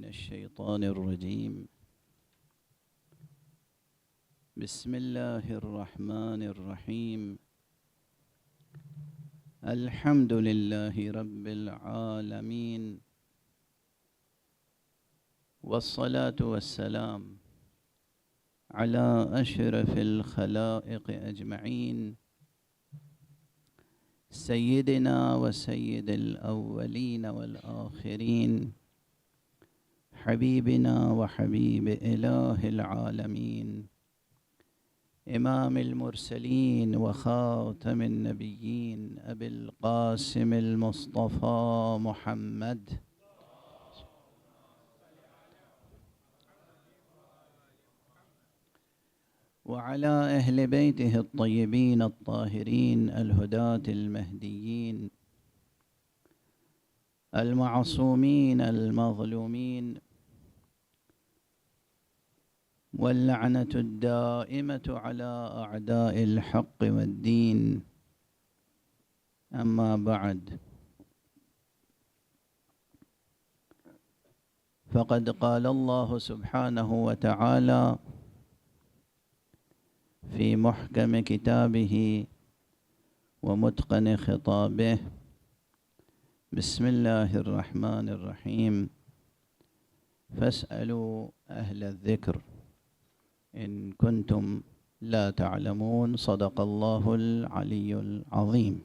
الشيطان الرجيم. بسم الله الرحمن الرحيم. الحمد لله رب العالمين، والصلاة والسلام على أشرف الخلائق أجمعين، سيدنا وسيد الأولين والآخرين، حبيبنا وحبيب إله العالمين، إمام المرسلين وخاتم النبيين، أبي القاسم المصطفى محمد وعلى أهل بيته الطيبين الطاهرين الهداة المهديين المعصومين المظلومين، واللعنة الدائمة على أعداء الحق والدين. أما بعد، فقد قال الله سبحانه وتعالى في محكم كتابه ومتقن خطابه: بسم الله الرحمن الرحيم، فاسألوا أهل الذكر إن كنتم لا تعلمون. صدق الله العلي العظيم.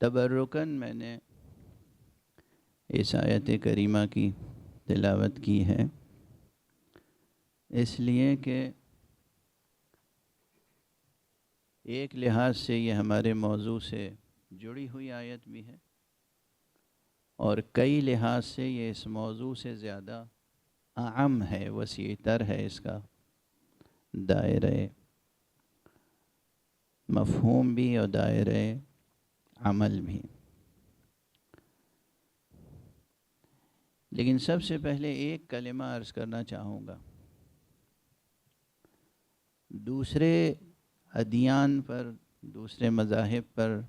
تبرکاً میں نے اس آیت کریمہ کی تلاوت کی ہے، اس لیے کہ ایک لحاظ سے یہ ہمارے موضوع سے جڑی ہوئی آیت بھی ہے، اور کئی لحاظ سے یہ اس موضوع سے زیادہ اعم ہے، وسیع تر ہے اس کا دائرہ مفہوم بھی اور دائرہ عمل بھی۔ لیکن سب سے پہلے ایک کلمہ عرض کرنا چاہوں گا۔ دوسرے ادیان پر، دوسرے مذاہب پر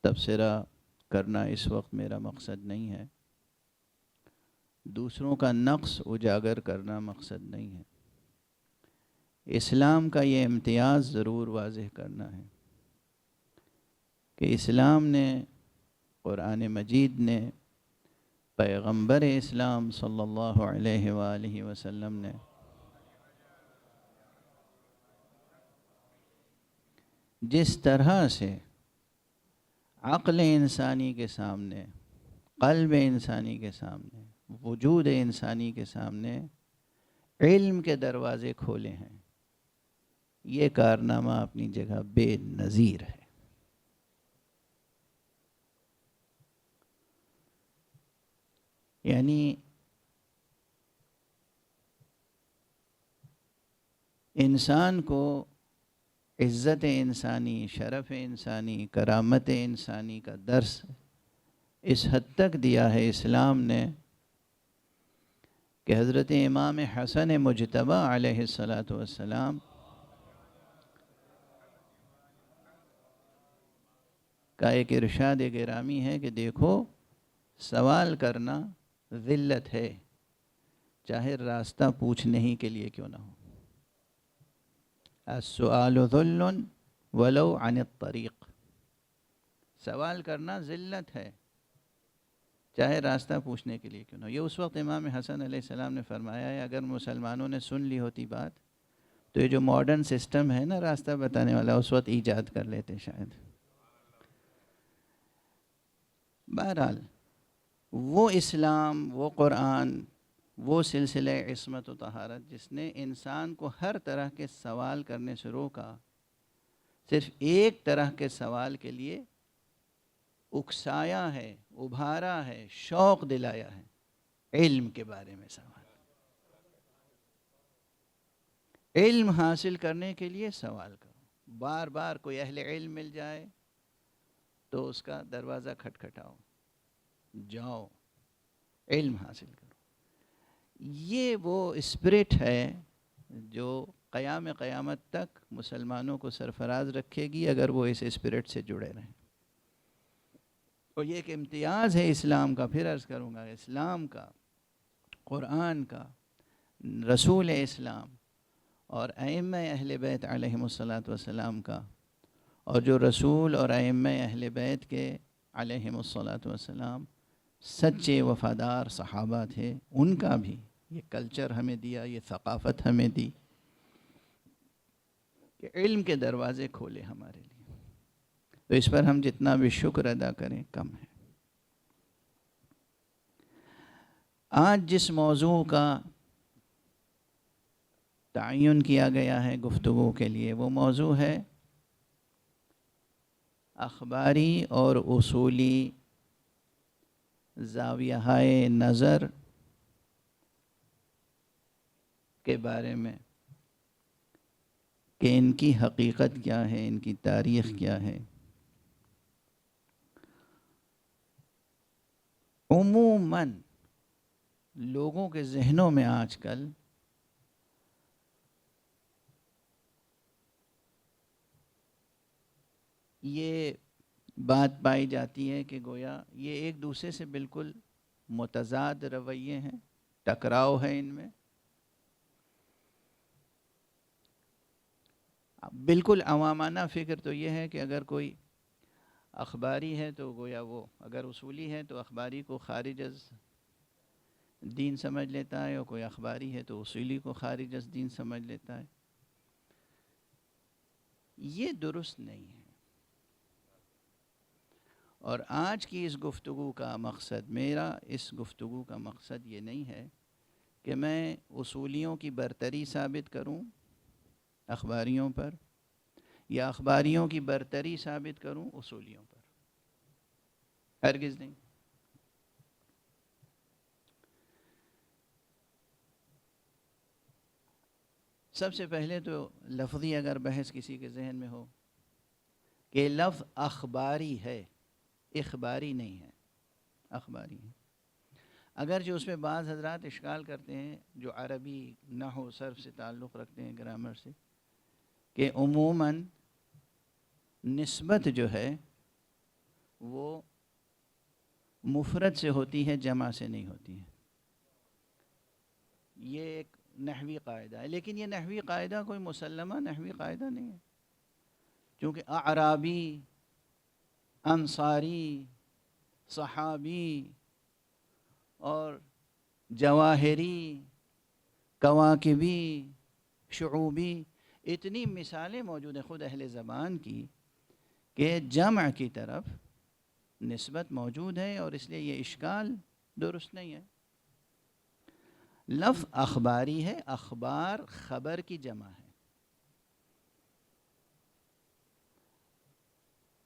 تبصرہ کرنا اس وقت میرا مقصد نہیں ہے، دوسروں کا نقص اجاگر کرنا مقصد نہیں ہے۔ اسلام کا یہ امتیاز ضرور واضح کرنا ہے کہ اسلام نے، قرآن مجید نے، پیغمبر اسلام صلی اللہ علیہ وآلہ وسلم نے جس طرح سے عقل انسانی کے سامنے، قلب انسانی کے سامنے، وجود انسانی کے سامنے علم کے دروازے کھولے ہیں، یہ کارنامہ اپنی جگہ بے نظیر ہے۔ یعنی انسان کو عزت انسانی، شرف انسانی، کرامت انسانی کا درس اس حد تک دیا ہے اسلام نے کہ حضرت امام حسن مجتبی علیہ السلام کا ایک ارشاد گرامی ہے کہ دیکھو، سوال کرنا ذلت ہے، چاہے راستہ پوچھنے ہی کے لیے کیوں نہ ہو۔ السؤال ذل ولو عن الطریق، سوال کرنا ذلت ہے، چاہے راستہ پوچھنے کے لیے کیوں نہ ہو۔ یہ اس وقت امام حسن علیہ السلام نے فرمایا ہے، اگر مسلمانوں نے سن لی ہوتی بات تو یہ جو ماڈرن سسٹم ہے نا راستہ بتانے والا، اس وقت ایجاد کر لیتے شاید۔ بہرحال وہ اسلام، وہ قرآن، وہ سلسلہ عصمت و طہارت جس نے انسان کو ہر طرح کے سوال کرنے سے روکا، صرف ایک طرح کے سوال کے لیے اکسایا ہے، ابھارا ہے، شوق دلایا ہے، علم کے بارے میں سوال۔ علم حاصل کرنے کے لیے سوال کرو، بار بار کوئی اہل علم مل جائے تو اس کا دروازہ کھٹکھٹاؤ، جاؤ علم حاصل کرو۔ یہ وہ اسپرٹ ہے جو قیام قیامت تک مسلمانوں کو سرفراز رکھے گی اگر وہ اس اسپرٹ سے جڑے رہیں. اور یہ ایک امتیاز ہے اسلام کا. پھر عرض کروں گا اسلام کا، قرآن کا، رسول اسلام اور ائمہ اہل بیت علیہم الصلاۃ والسلام کا، اور جو رسول اور ائمہ اہل بیت کے علیہم الصلاۃ والسلام سچے وفادار صحابہ تھے، ان کا بھی یہ کلچر ہمیں دیا، یہ ثقافت ہمیں دی کہ علم کے دروازے کھولے ہمارے لیے. تو اس پر ہم جتنا بھی شکر ادا کریں کم ہے. آج جس موضوع کا تعین کیا گیا ہے گفتگو کے لیے، وہ موضوع ہے اخباری اور اصولی زاویہ نظر کے بارے میں، کہ ان کی حقیقت کیا ہے، ان کی تاریخ کیا ہے. عموماً لوگوں کے ذہنوں میں آج کل یہ بات پائی جاتی ہے کہ گویا یہ ایک دوسرے سے بالکل متضاد رویے ہیں، ٹکراؤ ہے ان میں. بالکل عوامانہ فکر تو یہ ہے کہ اگر کوئی اخباری ہے تو گویا وہ، اگر اصولی ہے تو اخباری کو خارج از دین سمجھ لیتا ہے، اور کوئی اخباری ہے تو اصولی کو خارج از دین سمجھ لیتا ہے. یہ درست نہیں ہے. اور آج کی اس گفتگو کا مقصد، میرا اس گفتگو کا مقصد یہ نہیں ہے کہ میں اصولیوں کی برتری ثابت کروں اخباریوں پر، یا اخباریوں کی برتری ثابت کروں اصولیوں پر. ہرگز نہیں. سب سے پہلے تو لفظی اگر بحث کسی کے ذہن میں ہو کہ لفظ اخباری ہے، اخباری نہیں ہے، اخباری ہے. اگر جو اس پہ بعض حضرات اشکال کرتے ہیں جو عربی نحو صرف سے تعلق رکھتے ہیں، گرامر سے، کہ عموماً نسبت جو ہے وہ مفرد سے ہوتی ہے، جمع سے نہیں ہوتی ہے. یہ ایک نحوی قاعدہ ہے، لیکن یہ نحوی قاعدہ کوئی مسلمہ نحوی قاعدہ نہیں ہے. کیونکہ اعرابی، انصاری، صحابی اور جواہری، کواکبی، شعوبی، اتنی مثالیں موجود ہیں خود اہل زبان کی کہ جمع کی طرف نسبت موجود ہے، اور اس لیے یہ اشکال درست نہیں ہے. لفظ اخباری ہے، اخبار خبر کی جمع ہے.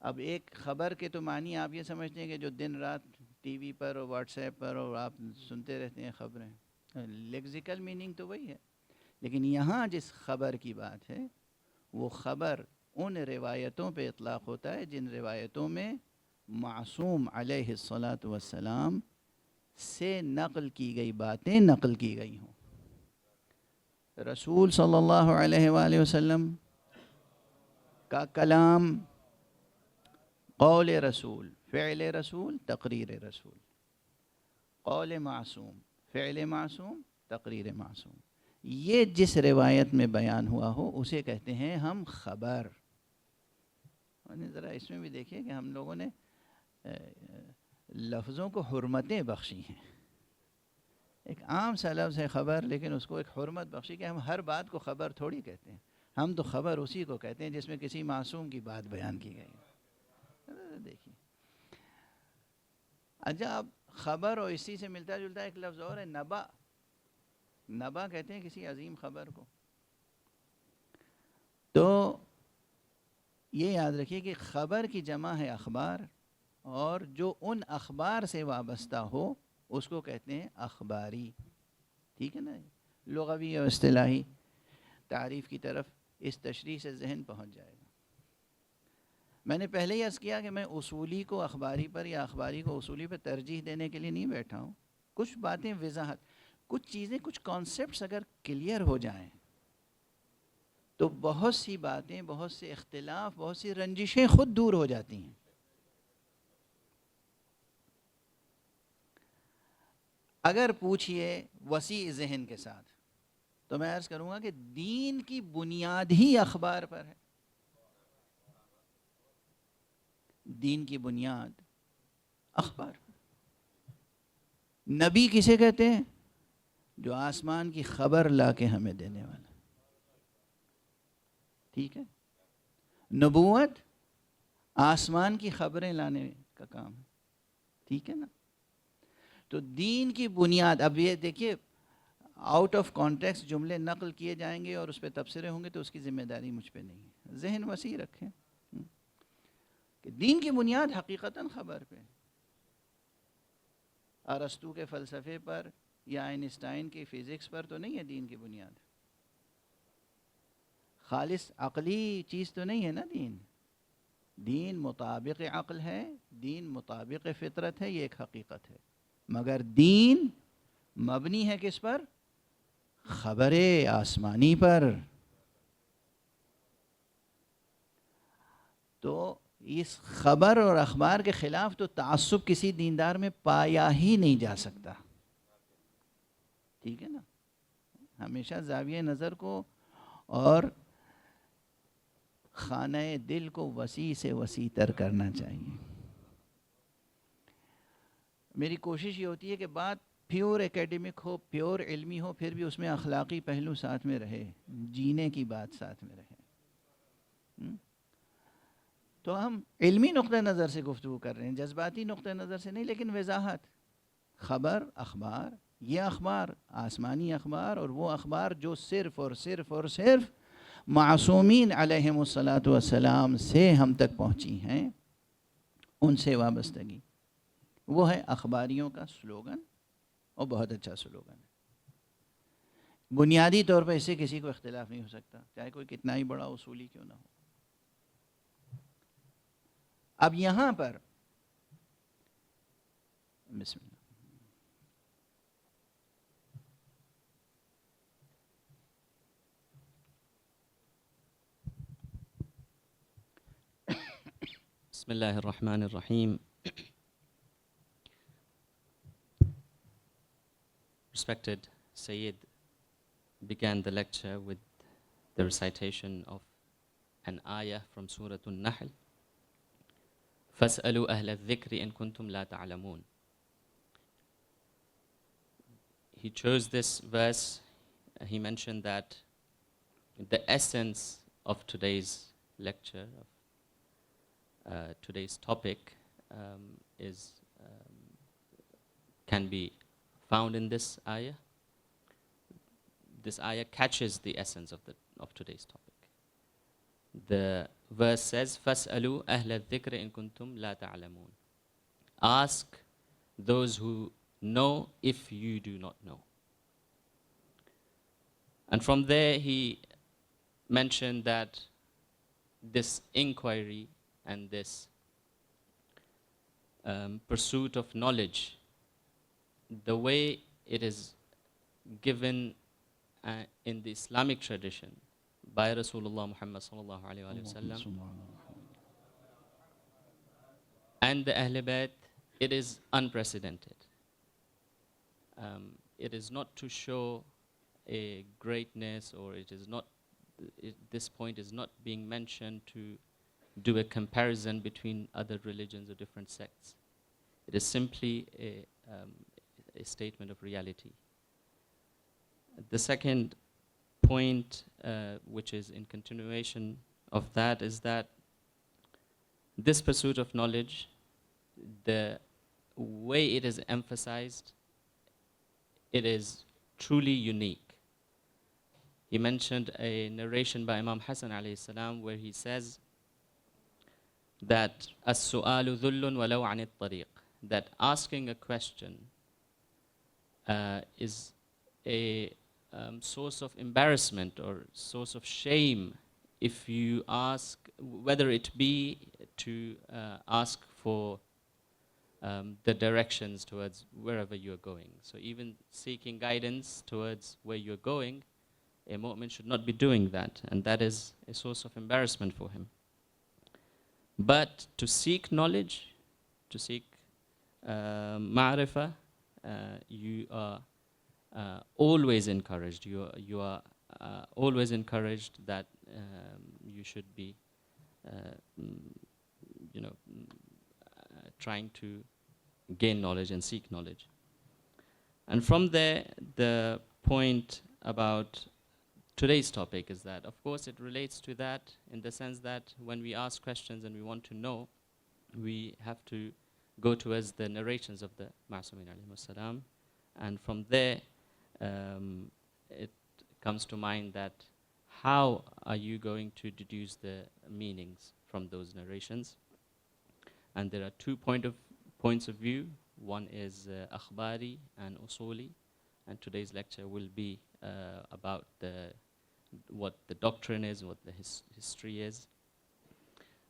اب ایک خبر کے تو معنی آپ یہ سمجھتے ہیں کہ جو دن رات ٹی وی پر اور واٹس ایپ پر اور آپ سنتے رہتے ہیں خبریں، لیکزیکل میننگ تو وہی ہے. لیکن یہاں جس خبر کی بات ہے وہ خبر ان روایتوں پہ اطلاق ہوتا ہے جن روایتوں میں معصوم علیہ الصلاۃ والسلام سے نقل کی گئی باتیں نقل کی گئی ہوں. رسول صلی اللہ علیہ وآلہ وسلم کا کلام، قول رسول، فعل رسول، تقریر رسول. قول معصوم، فعل معصوم، تقریر معصوم، یہ جس روایت میں بیان ہوا ہو اسے کہتے ہیں ہم خبر. ذرا اس میں بھی دیکھیے کہ ہم لوگوں نے لفظوں کو حرمتیں بخشی ہیں. ایک عام سا لفظ ہے خبر، لیکن اس کو ایک حرمت بخشی کہ ہم ہر بات کو خبر تھوڑی کہتے ہیں. ہم تو خبر اسی کو کہتے ہیں جس میں کسی معصوم کی بات بیان کی گئی. دیکھیے اچھا، اب خبر اور اسی سے ملتا جلتا ایک لفظ اور ہے نبا. نبا کہتے ہیں کسی عظیم خبر کو. تو یہ یاد رکھیے کہ خبر کی جمع ہے اخبار، اور جو ان اخبار سے وابستہ ہو اس کو کہتے ہیں اخباری. ٹھیک ہے نا؟ لغوی اور اصطلاحی تعریف کی طرف اس تشریح سے ذہن پہنچ جائے گا. میں نے پہلے ہی عرض کیا کہ میں اصولی کو اخباری پر یا اخباری کو اصولی پر ترجیح دینے کے لیے نہیں بیٹھا ہوں. کچھ باتیں وضاحت، کچھ چیزیں، کچھ کانسیپٹس اگر کلیئر ہو جائیں تو بہت سی باتیں، بہت سے اختلاف، بہت سی رنجشیں خود دور ہو جاتی ہیں. اگر پوچھئے وسیع ذہن کے ساتھ تو میں عرض کروں گا کہ دین کی بنیاد ہی اخبار پر ہے. دین کی بنیاد اخبار. نبی کسے کہتے ہیں؟ جو آسمان کی خبر لا کے ہمیں دینے والا. ٹھیک ہے. نبوت آسمان کی خبریں لانے کا کام ہے. ٹھیک ہے نا. تو دین کی بنیاد، اب یہ دیکھیے آؤٹ آف کانٹیکسٹ جملے نقل کیے جائیں گے اور اس پہ تبصرے ہوں گے تو اس کی ذمہ داری مجھ پہ نہیں ہے. ذہن وسیع رکھیں کہ دین کی بنیاد حقیقتاً خبر پہ. ارسطو کے فلسفے پر یا آئنسٹائن کی فزکس پر تو نہیں ہے دین کی بنیاد. خالص عقلی چیز تو نہیں ہے نا دین. دین مطابق عقل ہے، دین مطابق فطرت ہے، یہ ایک حقیقت ہے. مگر دین مبنی ہے کس پر؟ خبر آسمانی پر. تو اس خبر اور اخبار کے خلاف تو تعصب کسی دیندار میں پایا ہی نہیں جا سکتا. ٹھیک ہے نا. ہمیشہ زاویہ نظر کو اور خانہ دل کو وسیع سے وسیع تر کرنا چاہیے. میری کوشش یہ ہوتی ہے کہ بات پیور اکیڈمک ہو، پیور علمی ہو، پھر بھی اس میں اخلاقی پہلو ساتھ میں رہے، جینے کی بات ساتھ میں رہے. تو ہم علمی نقطہ نظر سے گفتگو کر رہے ہیں، جذباتی نقطہ نظر سے نہیں، لیکن وضاحت. خبر، اخبار، یہ اخبار آسمانی اخبار، اور وہ اخبار جو صرف اور صرف اور صرف معصومین علیہم الصلاۃ والسلام سے ہم تک پہنچی ہیں، ان سے وابستگی. وہ ہے اخباریوں کا سلوگن، اور بہت اچھا سلوگن ہے. بنیادی طور پہ اس سے کسی کو اختلاف نہیں ہو سکتا، چاہے کوئی کتنا ہی بڑا اصولی کیوں نہ ہو. اب یہاں پر بسم اللہ. بسم اللہ الرحمن الرحیم. Respected Sayyid began the lecture with the recitation of an ayah from Surah An-Nahl. فَاسْأَلُوا أَهْلَ الذِّكْرِ إِن كُنْتُمْ لَا تَعْلَمُونَ. He chose this verse. He mentioned that the essence of today's lecture, of today's topic, is can be found in this ayah. This ayah catches the essence of today's topic. The verse says, فَاسْأَلُوا أَهْلَ الذِّكْرِ إِن كُنْتُمْ لَا تَعْلَمُونَ. Ask those who know if you do not know. And from there he mentioned that this inquiry and this pursuit of knowledge, the way it is given in the Islamic tradition by Rasulullah Muhammad sallallahu alayhi wa sallam and the Ahl Bayt, it is unprecedented. It is not to show a greatness, or this point is not being mentioned to do a comparison between other religions or different sects. It is simply a statement of reality. The second point, which is in continuation of that, is that this pursuit of knowledge, the way it is emphasized, it is truly unique. He mentioned a narration by Imam Hassan alayhi salam where he says that as-su'alu dhullun walau 'anit tariq, that asking a question is a source of embarrassment or source of shame if you ask, whether it be to ask for the directions towards wherever you're going. So even seeking guidance towards where you're going, A mu'min should not be doing that, and that is a source of embarrassment for him. But to seek knowledge, to seek ma'rifah, you are always encouraged. You are always encouraged that you should be, trying to gain knowledge and seek knowledge. And from there, the point about today's topic is that, of course, it relates to that in the sense that when we ask questions and we want to know, we have to go towards the narrations of the Ma'sumin alayhi salam, and from there it comes to mind that how are you going to deduce the meanings from those narrations? And there are 2 points of view. One is akhbari and usuli, and today's lecture will be about what the doctrine is, what the history is.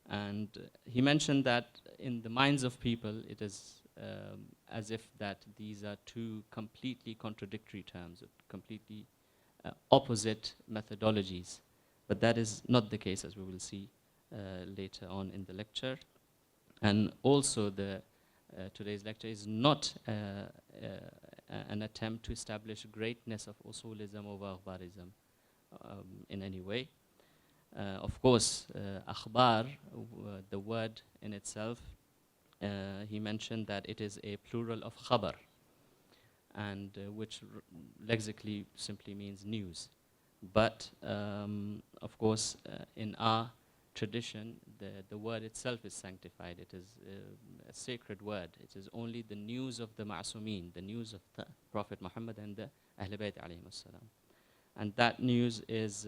And he mentioned that in the minds of people, it is as if that these are 2 completely contradictory terms, completely opposite methodologies. But that is not the case, as we will see later on in the lecture. And also today's lecture is not an attempt to establish greatness of usulism over akhbarism in any way. Of course, akhbar, the word in itself, he mentioned that it is a plural of khabar, and which lexically simply means news. But of course, in our tradition, the word itself is sanctified. It is a sacred word. It is only the news of the Ma'sumin, the news of the Prophet Muhammad and the Ahl Bayt alayhim as-salam. And that news is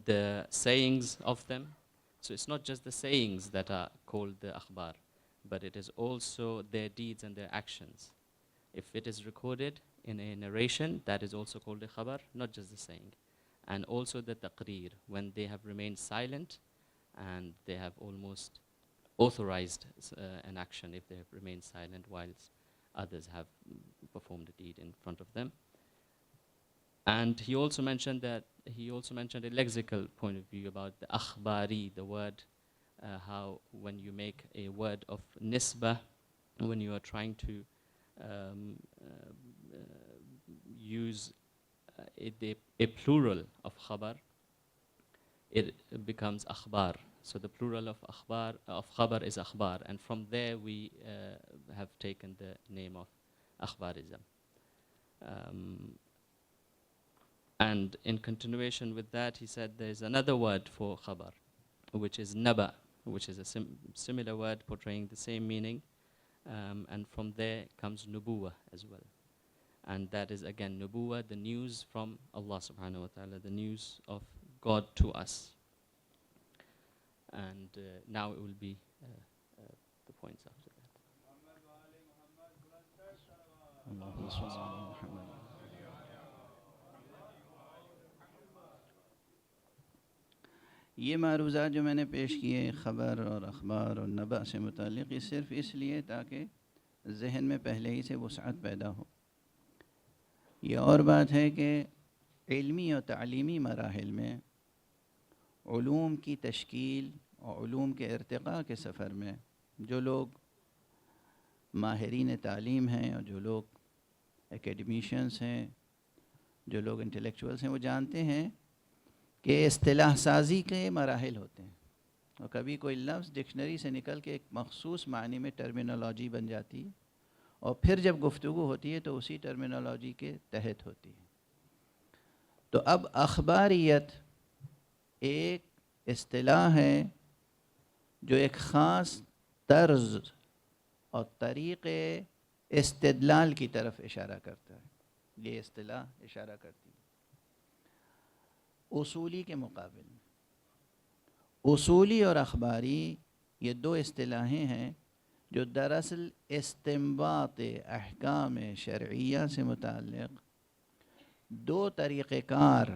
the sayings of them. So it's not just the sayings that are called the akhbar, but it is also their deeds and their actions. If it is recorded in a narration, that is also called a khabar, not just the saying. And also the taqreer, when they have remained silent and they have almost authorized an action if they have remained silent whilst others have performed a deed in front of them. And he also mentioned a lexical point of view about the akhbari, the word, how when you make a word of nisbah, when you are trying to use a plural of khabar, it becomes akhbar. So the plural of khabar is akhbar, and from there we have taken the name of akhbarism. And in continuation with that, he said there is another word for khabar, which is naba, which is a similar word portraying the same meaning, and from there comes nubuwah as well. And that is again nubuwah, the news from Allah subhanahu wa ta'ala, the news of God to us. And now it will be the points after that. یہ معروضات جو میں نے پیش کیے خبر اور اخبار اور نبأ سے متعلق، یہ صرف اس لیے تاکہ ذہن میں پہلے ہی سے وسعت پیدا ہو. یہ اور بات ہے کہ علمی اور تعلیمی مراحل میں علوم کی تشکیل اور علوم کے ارتقاء کے سفر میں جو لوگ ماہرین تعلیم ہیں اور جو لوگ اکیڈمیشنز ہیں، جو لوگ انٹلیکچوئلس ہیں، وہ جانتے ہیں کہ اصطلاح سازی کے مراحل ہوتے ہیں، اور کبھی کوئی لفظ ڈکشنری سے نکل کے ایک مخصوص معنی میں ٹرمینالوجی بن جاتی ہے، اور پھر جب گفتگو ہوتی ہے تو اسی ٹرمینالوجی کے تحت ہوتی ہے. تو اب اخباریت ایک اصطلاح ہے جو ایک خاص طرز اور طریقے استدلال کی طرف اشارہ کرتا ہے. یہ اصطلاح اشارہ کرتی ہے اصولی کے مقابل میں. اصولی اور اخباری یہ دو اصطلاحیں ہیں جو دراصل استنباط احکام شرعیہ سے متعلق دو طریقہ کار،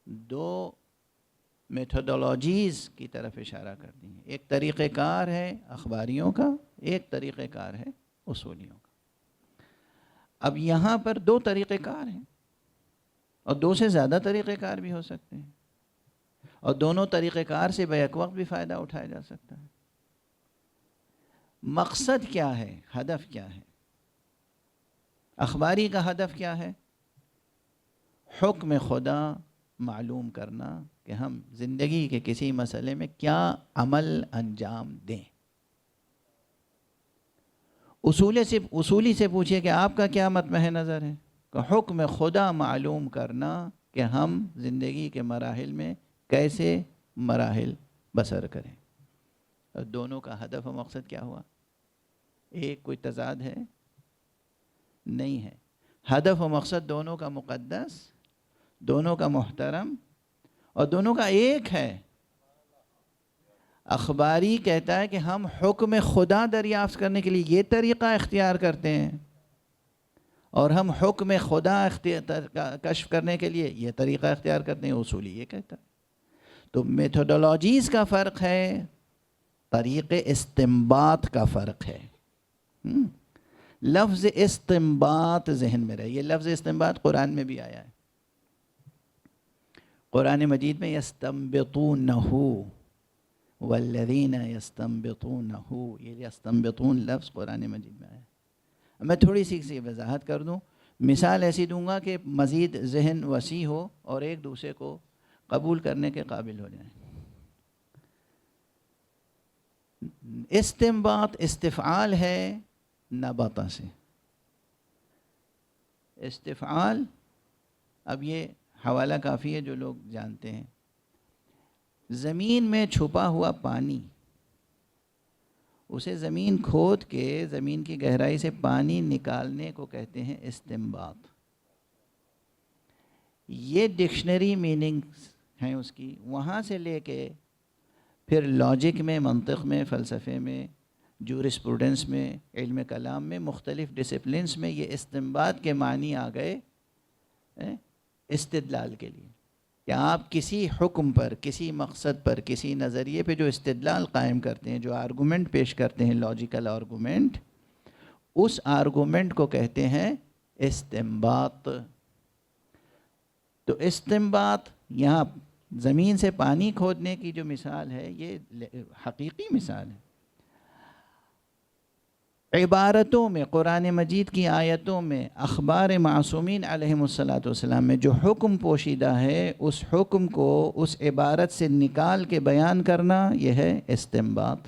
دو میتھڈولوجیز کی طرف اشارہ کرتی ہیں. ایک طریقہ کار ہے اخباریوں کا، ایک طریقہ کار ہے اصولیوں کا. اب یہاں پر دو طریقہ کار ہیں. اور دو سے زیادہ طریقہ کار بھی ہو سکتے ہیں، اور دونوں طریقہ کار سے بیک وقت بھی فائدہ اٹھایا جا سکتا ہے۔ مقصد کیا ہے، ہدف کیا ہے؟ اخباری کا ہدف کیا ہے؟ حکم خدا معلوم کرنا کہ ہم زندگی کے کسی مسئلے میں کیا عمل انجام دیں۔ اصولی سے پوچھئے کہ آپ کا کیا مطمع نظر ہے، کہ حکم خدا معلوم کرنا کہ ہم زندگی کے مراحل میں کیسے مراحل بسر کریں۔ اور دونوں کا ہدف و مقصد کیا ہوا؟ ایک کوئی تضاد ہے؟ نہیں ہے۔ ہدف و مقصد دونوں کا مقدس، دونوں کا محترم، اور دونوں کا ایک ہے۔ اخباری کہتا ہے کہ ہم حکم خدا دریافت کرنے کے لیے یہ طریقہ اختیار کرتے ہیں، اور ہم حکم خدا کشف کرنے کے لیے یہ طریقہ اختیار کرتے ہیں۔ اصولی یہ کہتا ہے۔ تو میتھوڈولوجیز کا فرق ہے، طریق استنباط کا فرق ہے۔ لفظ استنباط ذہن میں رہے، یہ لفظ استنباط قرآن میں بھی آیا ہے۔ قرآن مجید میں یستنبطونہ والذین یستنبطونہ، یہ یستنبطون لفظ قرآن مجید میں آیا ہے۔ میں تھوڑی سی وضاحت کر دوں، مثال ایسی دوں گا کہ مزید ذہن وسیع ہو اور ایک دوسرے کو قبول کرنے کے قابل ہو جائیں۔ استنباط استفعال ہے نبطہ سے۔ استفعال، اب یہ حوالہ کافی ہے جو لوگ جانتے ہیں، زمین میں چھپا ہوا پانی، اسے زمین کھود کے زمین کی گہرائی سے پانی نکالنے کو کہتے ہیں استنباط۔ یہ ڈکشنری میننگز ہیں اس کی، وہاں سے لے کے پھر لاجک میں، منطق میں، فلسفے میں، جورسپروڈنس میں، علم کلام میں، مختلف ڈسپلنس میں یہ استنباط کے معنی آ گئے استدلال کے لیے، کہ آپ کسی حکم پر، کسی مقصد پر، کسی نظریے پہ جو استدلال قائم کرتے ہیں، جو آرگومنٹ پیش کرتے ہیں، لاجیکل آرگومنٹ، اس آرگومنٹ کو کہتے ہیں استنباط۔ تو استنباط یہاں زمین سے پانی کھودنے کی جو مثال ہے، یہ حقیقی مثال ہے۔ عبارتوں میں، قرآن مجید کی آیتوں میں، اخبار معصومین علیہم السلام میں جو حکم پوشیدہ ہے، اس حکم کو اس عبارت سے نکال کے بیان کرنا، یہ ہے استنباط۔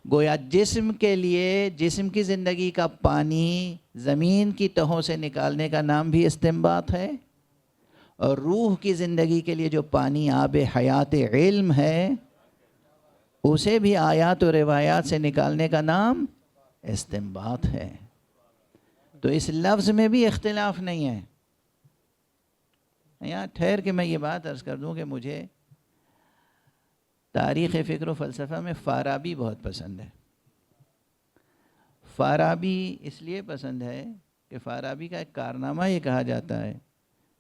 گویا جسم کے لیے، جسم کی زندگی کا پانی زمین کی تہوں سے نکالنے کا نام بھی استنباط ہے، اور روح کی زندگی کے لیے جو پانی آب حیات علم ہے، اسے بھی آیات و روایات سے نکالنے کا نام استنباط ہے۔ تو اس لفظ میں بھی اختلاف نہیں ہے۔ یہاں ٹھہر کے میں یہ بات عرض کر دوں کہ مجھے تاریخ فکر و فلسفہ میں فارابی بہت پسند ہے۔ فارابی اس لیے پسند ہے کہ فارابی کا ایک کارنامہ یہ کہا جاتا ہے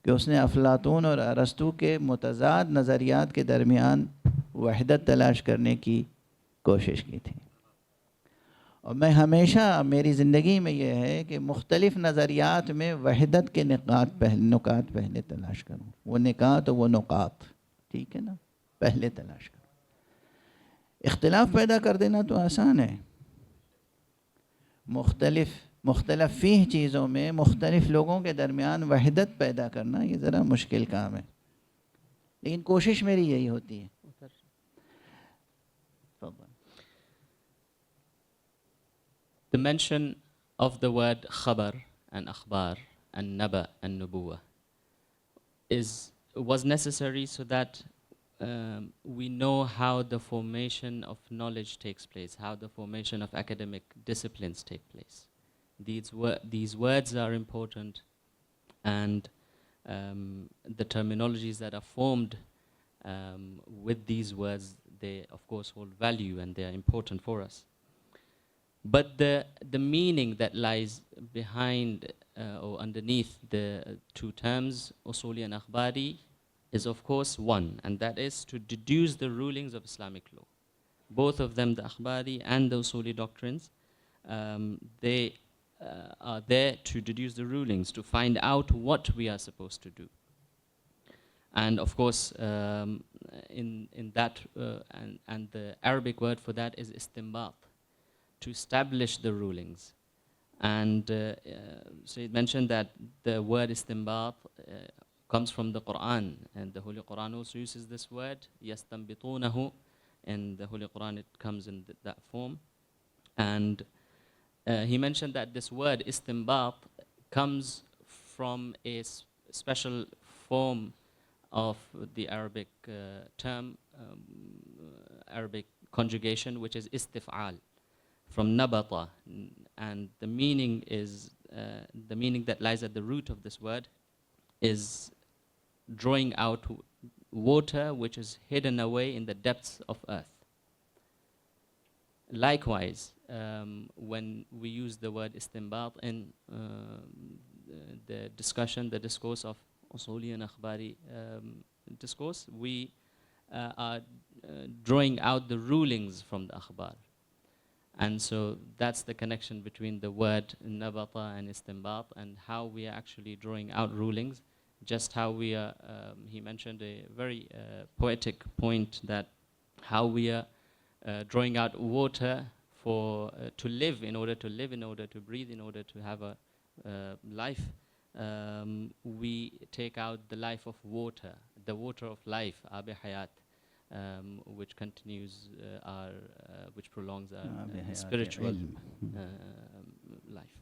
کہ اس نے افلاطون اور ارسطو کے متضاد نظریات کے درمیان وحدت تلاش کرنے کی کوشش کی تھی۔ اور میں ہمیشہ، میری زندگی میں یہ ہے کہ مختلف نظریات میں وحدت کے نکات پہلے تلاش کروں، وہ نکات اور وہ نقاط، ٹھیک ہے نا، پہلے تلاش کروں۔ اختلاف پیدا کر دینا تو آسان ہے، مختلف فیہ چیزوں میں مختلف لوگوں کے درمیان وحدت پیدا کرنا یہ ذرا مشکل کام ہے، لیکن کوشش میری یہی ہوتی ہے۔ The mention of the word khabar and akhbar and naba and nubuwa was necessary so that we know how the formation of knowledge takes place, how the formation of academic disciplines take place. These words are important, and the terminologies that are formed with these words, they of course hold value and they are important for us. But the meaning that lies behind or underneath the two terms, usuli and akhbari, is of course one, and that is to deduce the rulings of Islamic law. Both of them, the akhbari and the usuli doctrines, they are there to deduce the rulings, to find out what we are supposed to do. And of course, in that, and the Arabic word for that is istinbat, to establish the rulings. And so it mentioned that the word istinbat comes from the Quran, and the Holy Quran also uses this word, yastanbitunahu. In the Holy Quran it comes in that form. And he mentioned that this word istinbat comes from a special form of the Arabic term, Arabic conjugation, which is istif'al, from nabata. And the meaning is, the meaning that lies at the root of this word is drawing out water which is hidden away in the depths of earth. Likewise, when we use the word istinbat in the discussion, the discourse of usuli and akhbari discourse, we are drawing out the rulings from the akhbar. And so that's the connection between the word nabata and istinbat, and how we are actually drawing out rulings. Just how we are, he mentioned a very poetic point, that how we are drawing out water for to live, in order to breathe, in order to have a life. We take out the life of water, the water of life, Abi Hayat, which continues which prolongs our spiritual life.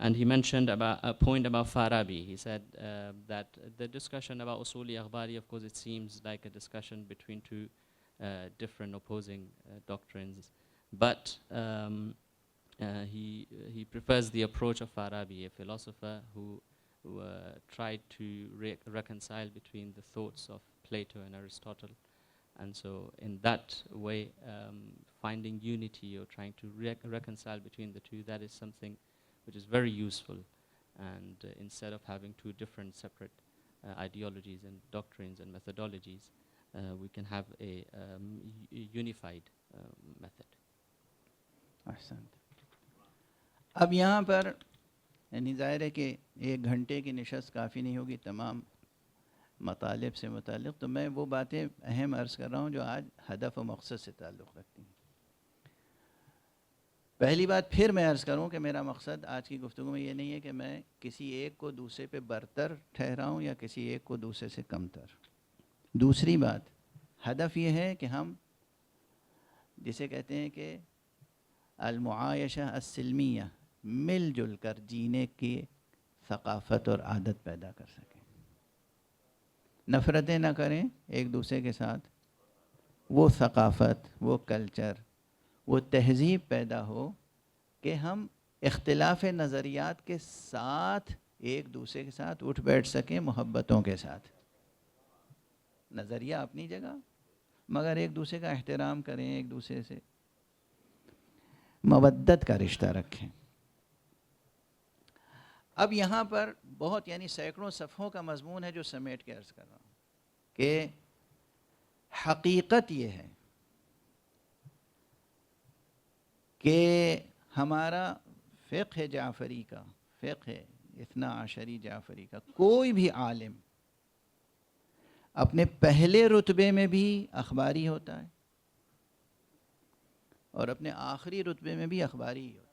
And he mentioned about a point about Farabi. He said that the discussion about Usuli Akhbari, of course, it seems like a discussion between two different opposing doctrines. But he prefers the approach of Farabi, a philosopher who tried to reconcile between the thoughts of Plato and Aristotle. And so in that way, finding unity or trying to reconcile between the two, that is something which is very useful. And instead of having two different separate ideologies and doctrines and methodologies, we can have a unified method. احسن. اب یہاں پر یعنی ظاہر ہے کہ 1 گھنٹے کی نشست کافی نہیں ہوگی تمام مطالب سے متعلق، تو میں وہ باتیں اہم عرض کر رہا ہوں جو آج ہدف و مقصد سے تعلق رکھتی ہیں. پہلی بات پھر میں عرض کروں کہ میرا مقصد آج کی گفتگو میں یہ نہیں ہے کہ میں کسی ایک کو دوسرے پہ برتر ٹھہراؤں یا کسی ایک کو دوسرے سے کمتر. دوسری بات، ہدف یہ ہے کہ ہم جسے کہتے ہیں کہ المعایشہ السلمیہ، مل جل کر جینے کی ثقافت اور عادت پیدا کر سکیں. نفرتیں نہ کریں ایک دوسرے کے ساتھ، وہ ثقافت، وہ کلچر، وہ تہذیب پیدا ہو کہ ہم اختلاف نظریات کے ساتھ ایک دوسرے کے ساتھ اٹھ بیٹھ سکیں محبتوں کے ساتھ. نظریہ اپنی جگہ، مگر ایک دوسرے کا احترام کریں، ایک دوسرے سے مودت کا رشتہ رکھیں. اب یہاں پر بہت یعنی سینکڑوں صفحوں کا مضمون ہے جو سمیٹ کے عرض کر رہا ہوں کہ حقیقت یہ ہے کہ ہمارا فقہ جعفری کا، فقہ اثنا عشری جعفری کا کوئی بھی عالم اپنے پہلے رتبے میں بھی اخباری ہوتا ہے اور اپنے آخری رتبے میں بھی اخباری ہی ہوتا ہے.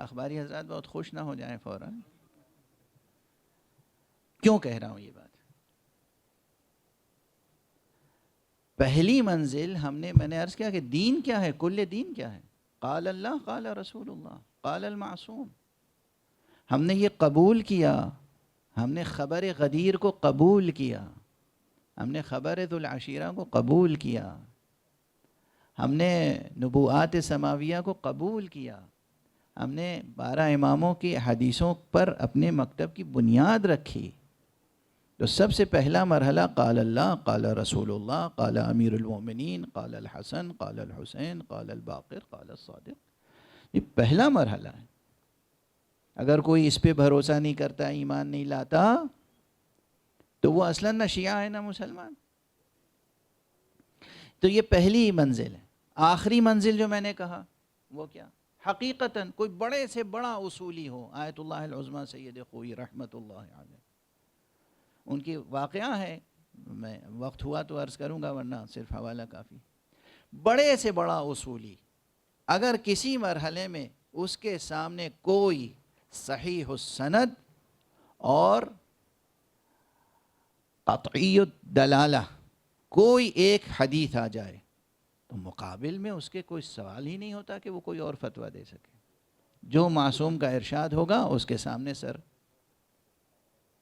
اخباری حضرات بہت خوش نہ ہو جائیں فوراً. کیوں کہہ رہا ہوں یہ بات؟ پہلی منزل میں نے عرض کیا کہ دین کیا ہے، کل دین کیا ہے؟ قال اللہ، قال رسول اللہ، قال المعصوم. ہم نے یہ قبول کیا، ہم نے خبر غدیر کو قبول کیا، ہم نے خبر ذو العشیرہ کو قبول کیا، ہم نے نبوءات سماویہ کو قبول کیا، ہم نے 12 اماموں کی حدیثوں پر اپنے مکتب کی بنیاد رکھی. تو سب سے پہلا مرحلہ قال اللہ، قال رسول اللہ، قال امیر المومنین، قال الحسن، قال الحسین، قال الباقر، قال الصادق. یہ پہلا مرحلہ ہے. اگر کوئی اس پہ بھروسہ نہیں کرتا، ایمان نہیں لاتا، تو وہ اصلاً نہ شیعہ ہے نہ مسلمان. تو یہ پہلی منزل ہے. آخری منزل جو میں نے کہا وہ کیا؟ حقیقتاً کوئی بڑے سے بڑا اصولی ہو، آیت اللہ العظمیٰ سید خوئی رحمۃ اللہ علیہ، ان کی واقعہ ہے، میں وقت ہوا تو عرض کروں گا ورنہ صرف حوالہ کافی. بڑے سے بڑا اصولی اگر کسی مرحلے میں اس کے سامنے کوئی صحیح السند اور قطعی الدلالہ کوئی ایک حدیث آ جائے تو مقابل میں اس کے کوئی سوال ہی نہیں ہوتا کہ وہ کوئی اور فتویٰ دے سکے. جو معصوم کا ارشاد ہوگا اس کے سامنے سر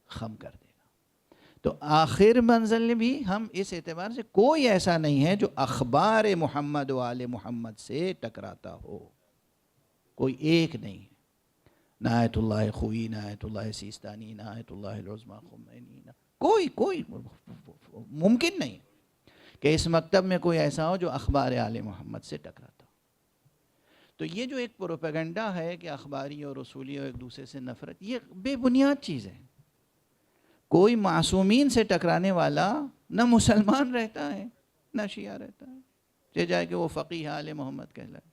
خم کر دے گا. تو آخر منزل بھی ہم اس اعتبار سے کوئی ایسا نہیں ہے جو اخبار محمد و آل محمد سے ٹکراتا ہو، کوئی ایک نہیں ہے. نہ آیت اللہ خوئی، نہ آیت اللہ سیستانی، نہ آیت اللہ العظمیٰ خمینی، کوئی ممکن نہیں کہ اس مکتب میں کوئی ایسا ہو جو اخبار آل محمد سے ٹکراتا ہو. تو یہ جو ایک پروپیگنڈا ہے کہ اخباری اور اصولی اور ایک دوسرے سے نفرت، یہ بے بنیاد چیز ہے. کوئی معصومین سے ٹکرانے والا نہ مسلمان رہتا ہے نہ شیعہ رہتا ہے، چاہے جائے کہ وہ فقیہ آل محمد کہلائے.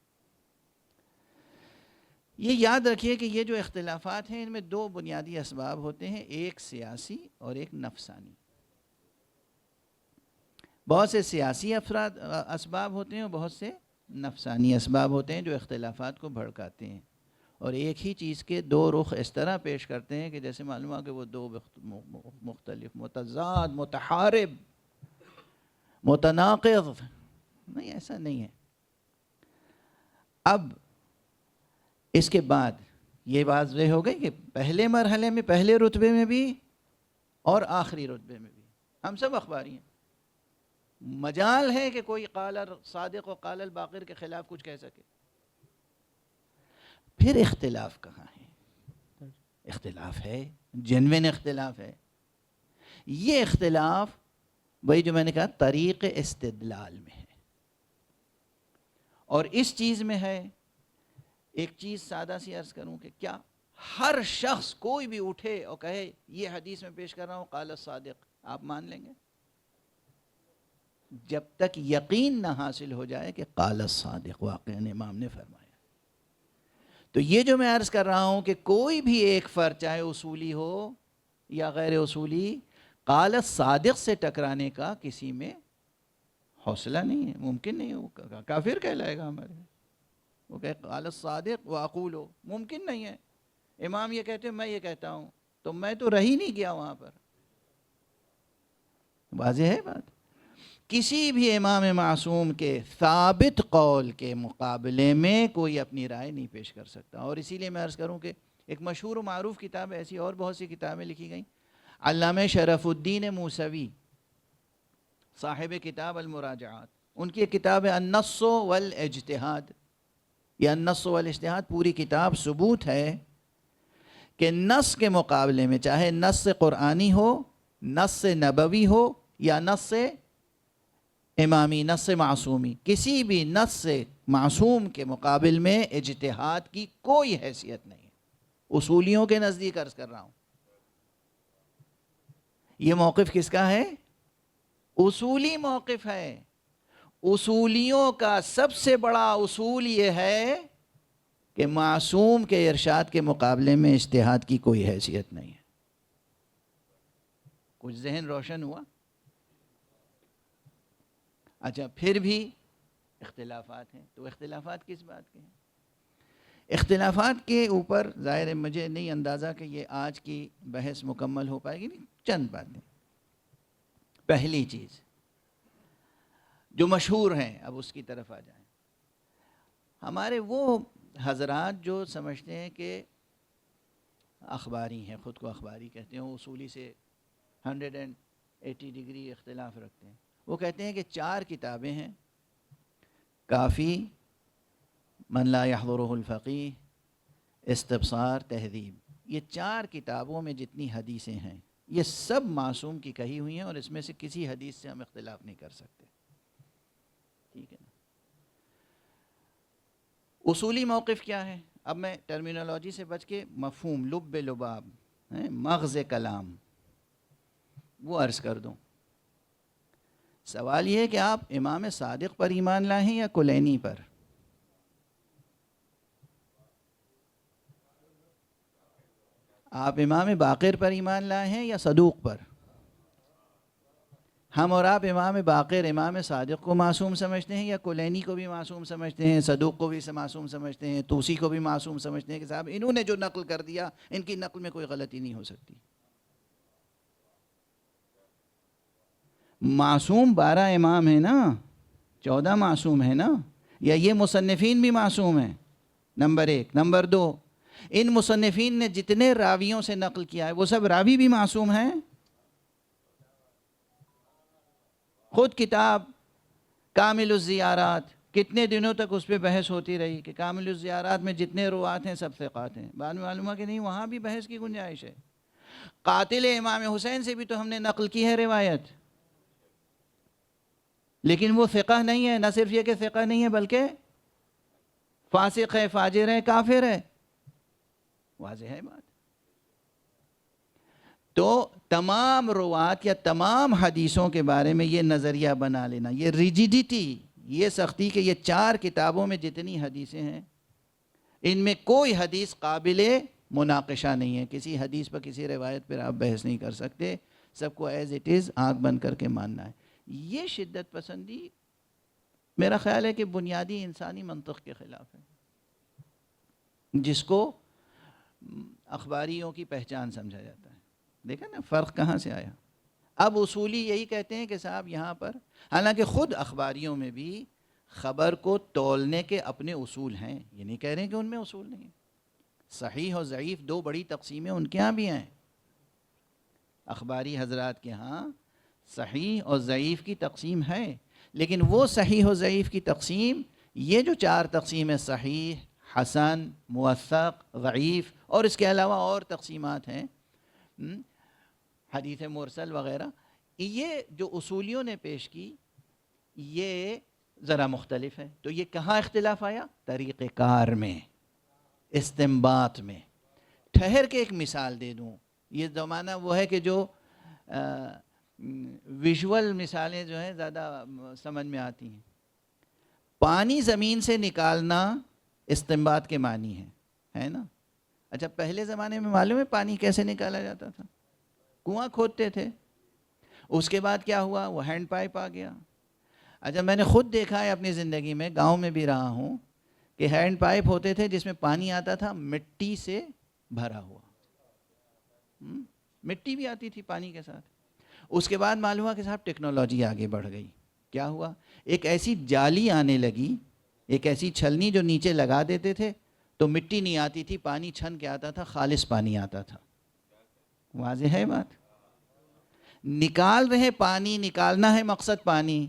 یہ یاد رکھیے کہ یہ جو اختلافات ہیں ان میں دو بنیادی اسباب ہوتے ہیں، ایک سیاسی اور ایک نفسانی. بہت سے سیاسی اسباب ہوتے ہیں اور بہت سے نفسانی اسباب ہوتے ہیں جو اختلافات کو بھڑکاتے ہیں، اور ایک ہی چیز کے دو رخ اس طرح پیش کرتے ہیں کہ جیسے معلوم ہوا کہ وہ دو مختلف، متضاد، متحارب، متناقض. نہیں، ایسا نہیں ہے. اب اس کے بعد یہ واضح ہو گئی کہ پہلے مرحلے میں، پہلے رتبے میں بھی اور آخری رتبے میں بھی ہم سب اخباری ہیں. مجال ہے کہ کوئی قال صادق و قال الباقر کے خلاف کچھ کہہ سکے. پھر اختلاف کہاں ہے؟ اختلاف ہے، جنوین اختلاف ہے. یہ اختلاف وہی جو میں نے کہا طریق استدلال میں ہے. اور اس چیز میں ہے، ایک چیز سادہ سی عرض کروں کہ کیا ہر شخص کوئی بھی اٹھے اور کہے یہ حدیث میں پیش کر رہا ہوں قال الصادق، آپ مان لیں گے؟ جب تک یقین نہ حاصل ہو جائے کہ قال الصادق واقعاً امام نے فرمایا. تو یہ جو میں عرض کر رہا ہوں کہ کوئی بھی ایک فرد چاہے اصولی ہو یا غیر اصولی، قال الصادق سے ٹکرانے کا کسی میں حوصلہ نہیں ہے، ممکن نہیں ہے. وہ کافر کہلائے گا ہمارے. وہ کہ قال الصادق واقول ہو، ممکن نہیں ہے. امام یہ کہتے ہیں میں یہ کہتا ہوں، تو میں تو رہ ہی نہیں گیا وہاں پر. واضح ہے بات. کسی بھی امام معصوم کے ثابت قول کے مقابلے میں کوئی اپنی رائے نہیں پیش کر سکتا. اور اسی لیے میں عرض کروں کہ ایک مشہور و معروف کتاب ہے، ایسی اور بہت سی کتابیں لکھی گئیں. علامہ شرف الدین موسوی صاحب کتاب المراجعات، ان کی کتاب ہے النص والاجتہاد. یہ النص والاجتہاد پوری کتاب ثبوت ہے کہ نص کے مقابلے میں چاہے نص قرآنی ہو، نص نبوی ہو یا نص امامی، نص معصومی، کسی بھی نص معصوم کے مقابل میں اجتہاد کی کوئی حیثیت نہیں ہے. اصولیوں کے نزدیک عرض کر رہا ہوں. یہ موقف کس کا ہے؟ اصولی موقف ہے. اصولیوں کا سب سے بڑا اصول یہ ہے کہ معصوم کے ارشاد کے مقابلے میں اجتہاد کی کوئی حیثیت نہیں ہے. کچھ ذہن روشن ہوا؟ اچھا، پھر بھی اختلافات ہیں. تو اختلافات کس بات کے ہیں؟ اختلافات کے اوپر ظاہر ہے مجھے نہیں اندازہ کہ یہ آج کی بحث مکمل ہو پائے گی. نہیں، چند باتیں. پہلی چیز جو مشہور ہیں، اب اس کی طرف آ جائیں. ہمارے وہ حضرات جو سمجھتے ہیں کہ اخباری ہیں، خود کو اخباری کہتے ہیں، اصولی سے 180 ڈگری اختلاف رکھتے ہیں. وہ کہتے ہیں کہ 4 کتابیں ہیں، کافی، من لا يحضره الفقیہ، استبصار، تہذیب. یہ 4 کتابوں میں جتنی حدیثیں ہیں یہ سب معصوم کی کہی ہوئی ہیں، اور اس میں سے کسی حدیث سے ہم اختلاف نہیں کر سکتے. ٹھیک ہے نا؟ اصولی موقف کیا ہے؟ اب میں ٹرمینالوجی سے بچ کے مفہوم، لب لباب، مغز کلام وہ عرض کر دوں. سوال یہ ہے کہ آپ امام صادق پر ایمان لائیں یا کلینی پر؟ آپ امام باقر پر ایمان لائے ہیں یا صدوق پر؟ ہم اور آپ امام باقر امام صادق کو معصوم سمجھتے ہیں یا کلینی کو بھی معصوم سمجھتے ہیں، صدوق کو بھی معصوم سمجھتے ہیں، توسی کو بھی معصوم سمجھتے ہیں کہ صاحب انہوں نے جو نقل کر دیا ان کی نقل میں کوئی غلطی نہیں ہو سکتی؟ معصوم 12 امام ہیں نا، 14 معصوم ہیں نا، یا یہ مصنفین بھی معصوم ہیں؟ نمبر 1۔ نمبر 2، ان مصنفین نے جتنے راویوں سے نقل کیا ہے وہ سب راوی بھی معصوم ہیں؟ خود کتاب کامل الزیارات کتنے دنوں تک اس پہ بحث ہوتی رہی کہ کامل الزیارات میں جتنے روات ہیں سب ثقات ہیں، بعد میں معلوم ہوا کہ نہیں، وہاں بھی بحث کی گنجائش ہے۔ قاتل امام حسین سے بھی تو ہم نے نقل کی ہے روایت، لیکن وہ ثقہ نہیں ہے، نہ صرف یہ کہ ثقہ نہیں ہے بلکہ فاسق ہے، فاجر ہے، کافر ہے۔ واضح ہے بات؟ تو تمام روات یا تمام حدیثوں کے بارے میں یہ نظریہ بنا لینا، یہ ریجیڈیٹی، یہ سختی کہ یہ 4 کتابوں میں جتنی حدیثیں ہیں ان میں کوئی حدیث قابل مناقشہ نہیں ہے، کسی حدیث پر کسی روایت پر آپ بحث نہیں کر سکتے، سب کو ایز اٹ از آنکھ بند کر کے ماننا ہے۔ یہ شدت پسندی میرا خیال ہے کہ بنیادی انسانی منطق کے خلاف ہے، جس کو اخباریوں کی پہچان سمجھا جاتا ہے۔ دیکھا نا فرق کہاں سے آیا؟ اب اصولی یہی کہتے ہیں کہ صاحب یہاں پر، حالانکہ خود اخباریوں میں بھی خبر کو تولنے کے اپنے اصول ہیں، یہ نہیں کہہ رہے ہیں کہ ان میں اصول نہیں ہیں۔ صحیح اور ضعیف 2 بڑی تقسیمیں ان کے ہاں بھی ہیں، اخباری حضرات کے ہاں صحیح اور ضعیف کی تقسیم ہے، لیکن وہ صحیح و ضعیف کی تقسیم، یہ جو 4 تقسیمیں صحیح، حسن، موثق، ضعیف اور اس کے علاوہ اور تقسیمات ہیں، حدیث مرسل وغیرہ، یہ جو اصولیوں نے پیش کی یہ ذرا مختلف ہے۔ تو یہ کہاں اختلاف آیا؟ طریقہ کار میں، استنباط میں۔ ٹھہر کے ایک مثال دے دوں، یہ زمانہ وہ ہے کہ جو ویژول مثالیں جو ہیں زیادہ سمجھ میں آتی ہیں۔ پانی زمین سے نکالنا استنباط کے معنی ہے نا؟ اچھا پہلے زمانے میں معلوم ہے پانی کیسے نکالا جاتا تھا؟ کنواں کھودتے تھے، اس کے بعد کیا ہوا؟ وہ ہینڈ پائپ آ گیا۔ اچھا میں نے خود دیکھا ہے اپنی زندگی میں، گاؤں میں بھی رہا ہوں، کہ ہینڈ پائپ ہوتے تھے جس میں پانی آتا تھا مٹی سے بھرا ہوا، مٹی بھی آتی تھی پانی کے ساتھ۔ اس کے بعد معلوم ہوا کہ صاحب ٹیکنالوجی آگے بڑھ گئی، کیا ہوا؟ ایک ایسی جالی آنے لگی، ایک ایسی چھلنی جو نیچے لگا دیتے تھے تو مٹی نہیں آتی تھی، پانی چھن کے آتا تھا، خالص پانی آتا تھا۔ واضح ہے بات؟ نکال رہے پانی، نکالنا ہے مقصد پانی،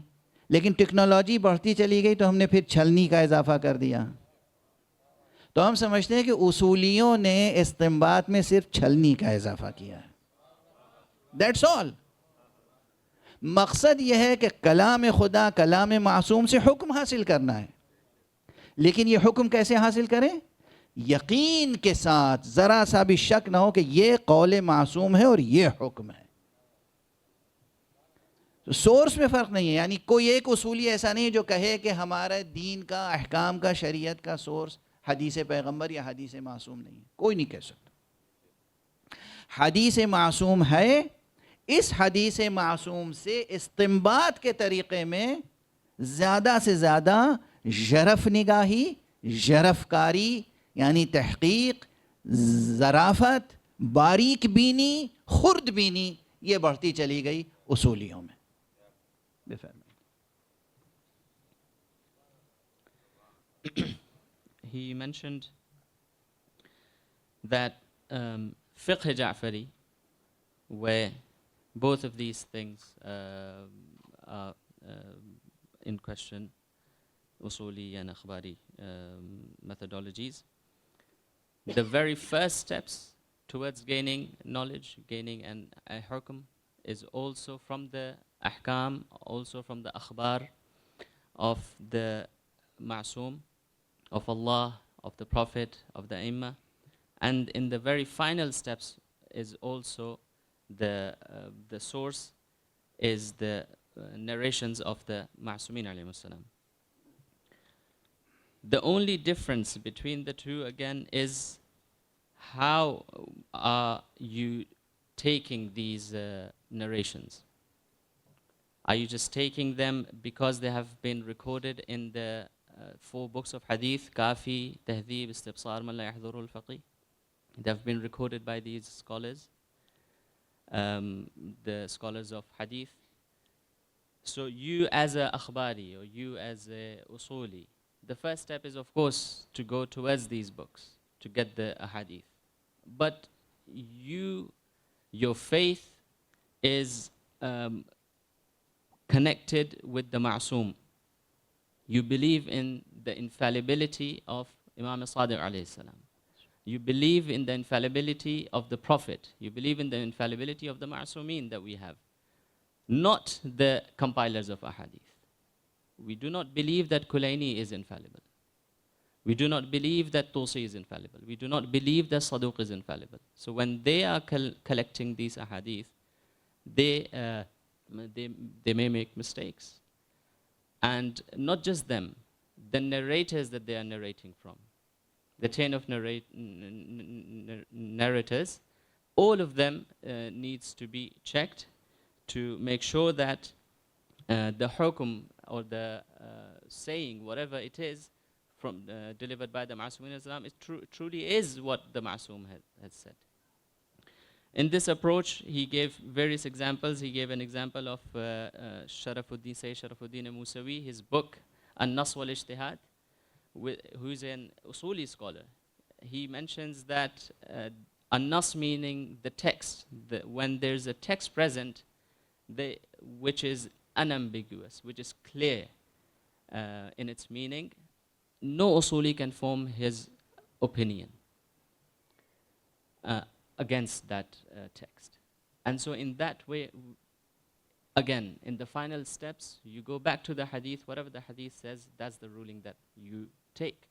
لیکن ٹیکنالوجی بڑھتی چلی گئی تو ہم نے پھر چھلنی کا اضافہ کر دیا۔ تو ہم سمجھتے ہیں کہ اصولیوں نے استنباط میں صرف چھلنی کا اضافہ کیا ہے، دیٹس آل۔ مقصد یہ ہے کہ کلام خدا، کلام معصوم سے حکم حاصل کرنا ہے، لیکن یہ حکم کیسے حاصل کریں؟ یقین کے ساتھ، ذرا سا بھی شک نہ ہو کہ یہ قول معصوم ہے اور یہ حکم ہے۔ تو سورس میں فرق نہیں ہے، یعنی کوئی ایک اصولی ایسا نہیں ہے جو کہے کہ ہمارا دین کا، احکام کا، شریعت کا سورس حدیث پیغمبر یا حدیث معصوم نہیں ہے، کوئی نہیں کہہ سکتا۔ حدیث معصوم ہے، اس حدیث معصوم سے استنباط کے طریقے میں زیادہ سے زیادہ ژرف نگاہی، ژرف کاری یعنی تحقیق، ظرافت، باریک بینی، خرد بینی، یہ بڑھتی چلی گئی اصولیوں میں۔ He mentioned that fiqh Ja'fari, where both of these things are in question, usuli and akhbari methodologies, the very first steps towards gaining knowledge, gaining a hukm, is also from the ahkam, also from the akhbar of the ma'soom, of Allah, of the Prophet, of the Aimah. And in the very final steps is also the source is the narrations of the Ma'sumin alayhimus salam. The only difference between the two again is how are you taking these narrations? Are you just taking them because they have been recorded in the 4 books of hadith, Kafi, Tahdhib, Istibsar, Man la yahdhuruhu al-faqih? They have been recorded by these scholars, the scholars of hadith. So you as a akhbari, or you as a usuli, the first step is, of course, to go towards these books, to get the ahadith. But your faith is connected with the ma'soom. You believe in the infallibility of Imam Sadiq alayhi salam. You believe in the infallibility of the Prophet. You believe in the infallibility of the ma'soomeen that we have, not the compilers of ahadith. We do not believe that Kulaini is infallible. We do not believe that Tusi is infallible. We do not believe that Saduq is infallible. So when they are collecting these ahadith, they may make mistakes. And not just them, the narrators that they are narrating from, the chain of narrators, all of them needs to be checked to make sure that the hukum, or the saying, whatever it is, from delivered by the Ma'sumin Islam, it truly is what the Ma'sum has said. In this approach, he gave various examples. He gave an example of Sharafuddin, Sayyid Sharafuddin Musawi, his book, An-Nas wal Ijtihad, who is an Usuli scholar. He mentions that An-Nas meaning the text, when there's a text present, which is unambiguous, which is clear in its meaning, no Usuli can form his opinion against that text. And so in that way, again, in the final steps, you go back to the hadith, whatever the hadith says, that's the ruling that you take.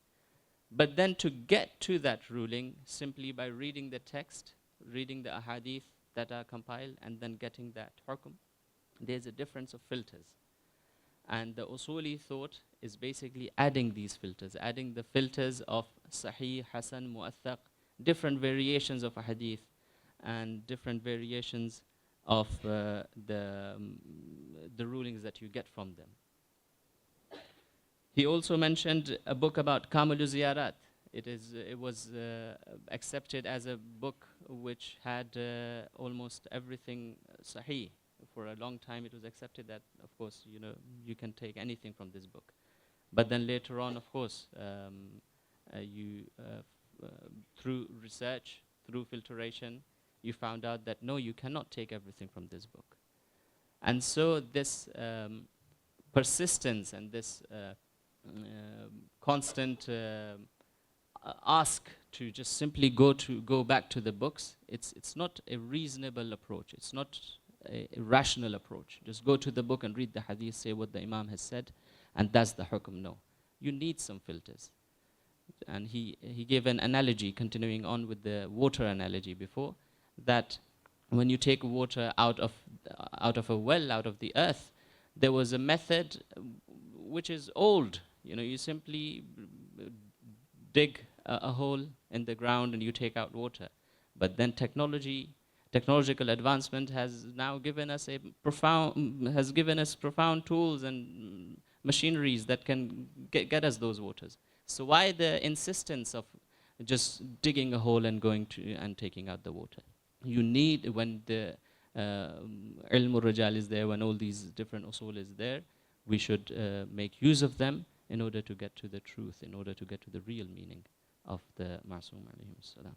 But then to get to that ruling, simply by reading the text, reading the ahadith that are compiled, and then getting that hukum, there's a difference of filters. And the Usuli thought is basically adding these filters, adding the filters of Sahih, Hasan, Mu'athaq, different variations of a hadith, and different variations of the rulings that you get from them. He also mentioned a book about Kamalu Ziyarat. It was accepted as a book which had almost everything Sahih. For a long time it was accepted that, of course, you can take anything from this book. But then later on, of course, through research, through filtration, you found out that no, you cannot take everything from this book. And so this persistence and this constant ask to just simply go back to the books, it's not a reasonable approach. It's not a rational approach. Just go to the book and read the hadith, say what the Imam has said, and that's the hukum. No. You need some filters. And he gave an analogy, continuing on with the water analogy before, that when you take water out of a well, out of the earth, there was a method which is old. You simply dig a hole in the ground and you take out water. But then technological advancement has now given us profound tools and machineries that can get us those waters. So why the insistence of just digging a hole and going to and taking out the water? You need, when the ilm al-rijal is there, when all these different usul is there, we should make use of them in order to get to the truth, in order to get to the real meaning of the Ma'soom alayhi salam.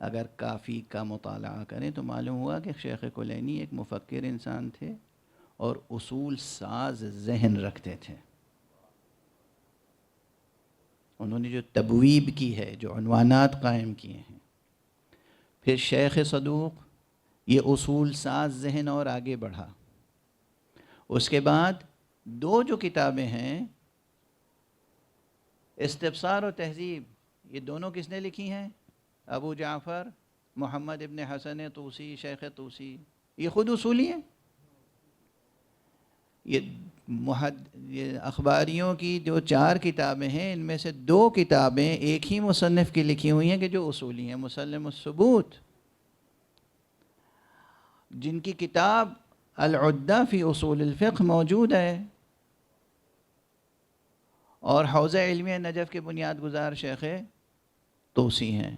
اگر کافی کا مطالعہ کریں تو معلوم ہوا کہ شیخ کلینی ایک مفکر انسان تھے اور اصول ساز ذہن رکھتے تھے. انہوں نے جو تبویب کی ہے، جو عنوانات قائم کیے ہیں. پھر شیخ صدوق یہ اصول ساز ذہن اور آگے بڑھا. اس کے بعد دو جو کتابیں ہیں، استبصار و تہذیب، یہ دونوں کس نے لکھی ہیں؟ ابو جعفر محمد ابن حسن طوسی، شیخ طوسی. یہ خود اصولی ہیں. یہ اخباریوں کی جو 4 کتابیں ہیں، ان میں سے 2 کتابیں ایک ہی مصنف کی لکھی ہوئی ہیں کہ جو اصولی ہیں. مسلم الثبوت، جن کی کتاب العدہ فی اصول الفقہ موجود ہے، اور حوزہ علمیہ نجف کے بنیاد گزار شیخ طوسی ہیں.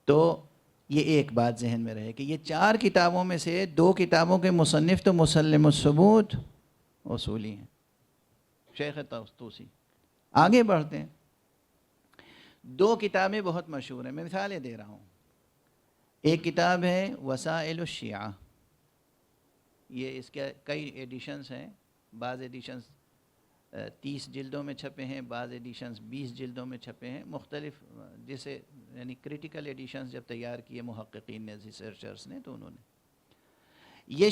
تو یہ ایک بات ذہن میں رہے کہ یہ 4 کتابوں میں سے 2 کتابوں کے مصنف تو مسلم الثبوت اصولی ہیں، شیخ طوسی. آگے بڑھتے ہیں. 2 کتابیں بہت مشہور ہیں، میں مثالیں دے رہا ہوں. ایک کتاب ہے وسائل الشیعہ، یہ اس کے کئی ایڈیشنز ہیں. بعض ایڈیشنز 30 جلدوں میں چھپے ہیں، بعض ایڈیشنز 20 جلدوں میں چھپے ہیں، مختلف، جسے یعنی کریٹیکل ایڈیشنز جب تیار کیے محققین نے، ریسرچرز نے، تو انہوں نے یہ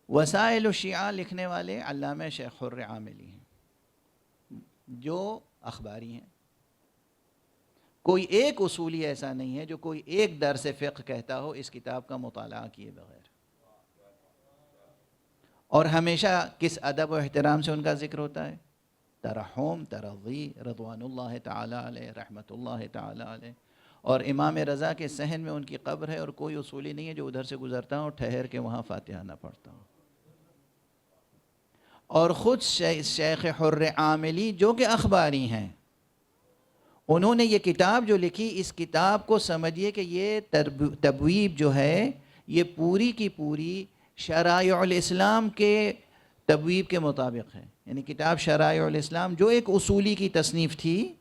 وسائل الشیعہ لکھنے والے علامہ شیخ حر عاملی ہیں، جو اخباری ہیں. کوئی ایک اصولی ایسا نہیں ہے جو کوئی ایک درس فقہ کہتا ہو اس کتاب کا مطالعہ کیے بغیر. اور ہمیشہ کس ادب و احترام سے ان کا ذکر ہوتا ہے؟ ترحم، ترضی، رضوان اللہ تعالی علیہ، رحمت اللہ تعالی علیہ. اور امام رضا کے صحن میں ان کی قبر ہے، اور کوئی اصولی نہیں ہے جو ادھر سے گزرتا ہوں اور ٹھہر کے وہاں فاتحہ نہ پڑھتا ہوں. اور خود شیخ حر عاملی جو کہ اخباری ہیں، انہوں نے یہ کتاب جو لکھی، اس کتاب کو سمجھیے کہ یہ تبویب جو ہے یہ پوری کی پوری شرائع الاسلام کے تبویب کے مطابق ہے. یعنی کتاب شرائع الاسلام جو ایک اصولی کی تصنیف تھی،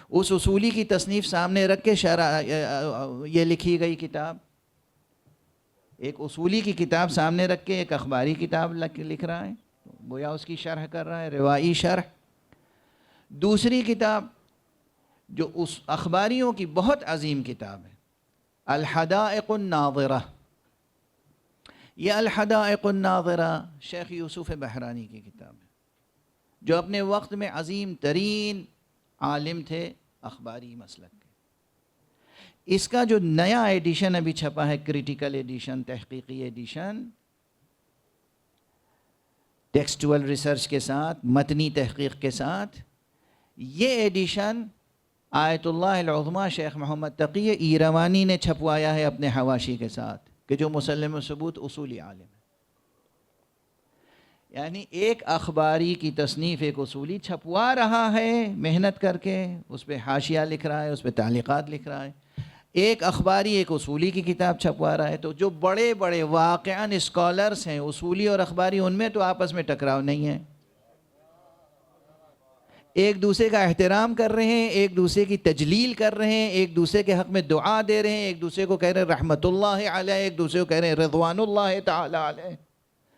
اس اصولی کی تصنیف سامنے رکھ کے یہ لکھی گئی کتاب. ایک اصولی کی کتاب سامنے رکھ کے ایک اخباری کتاب لکھ رہا ہے، گویا اس کی شرح کر رہا ہے، روایی شرح. دوسری کتاب جو اس اخباریوں کی بہت عظیم کتاب ہے، الحدائق الناظرہ. یہ الحدائق الناظرہ شیخ یوسف بحرانی کی کتاب ہے، جو اپنے وقت میں عظیم ترین عالم تھے اخباری مسلک کے. اس کا جو نیا ایڈیشن ابھی چھپا ہے، کریٹیکل ایڈیشن، تحقیقی ایڈیشن، ٹیکسٹول ریسرچ کے ساتھ، متنی تحقیق کے ساتھ، یہ ایڈیشن آیت اللہ العظمیٰ شیخ محمد تقی ایروانی نے چھپوایا ہے اپنے حواشی کے ساتھ، کہ جو مسلم الثبوت اصولی عالم ہے. یعنی ایک اخباری کی تصنیف ایک اصولی چھپوا رہا ہے محنت کر کے، اس پہ حاشیہ لکھ رہا ہے، اس پہ تعلیقات لکھ رہا ہے. ایک اخباری ایک اصولی کی کتاب چھپوا رہا ہے. تو جو بڑے بڑے واقعاً اسکالرس ہیں اصولی اور اخباری، ان میں تو آپس میں ٹکراؤ نہیں ہے. ایک دوسرے کا احترام کر رہے ہیں، ایک دوسرے کی تجلیل کر رہے ہیں، ایک دوسرے کے حق میں دعا دے رہے ہیں، ایک دوسرے کو کہہ رہے ہیں رحمت اللہ علیہ، ایک دوسرے کو کہہ رہے ہیں رضوان اللہ تعالی علیہ.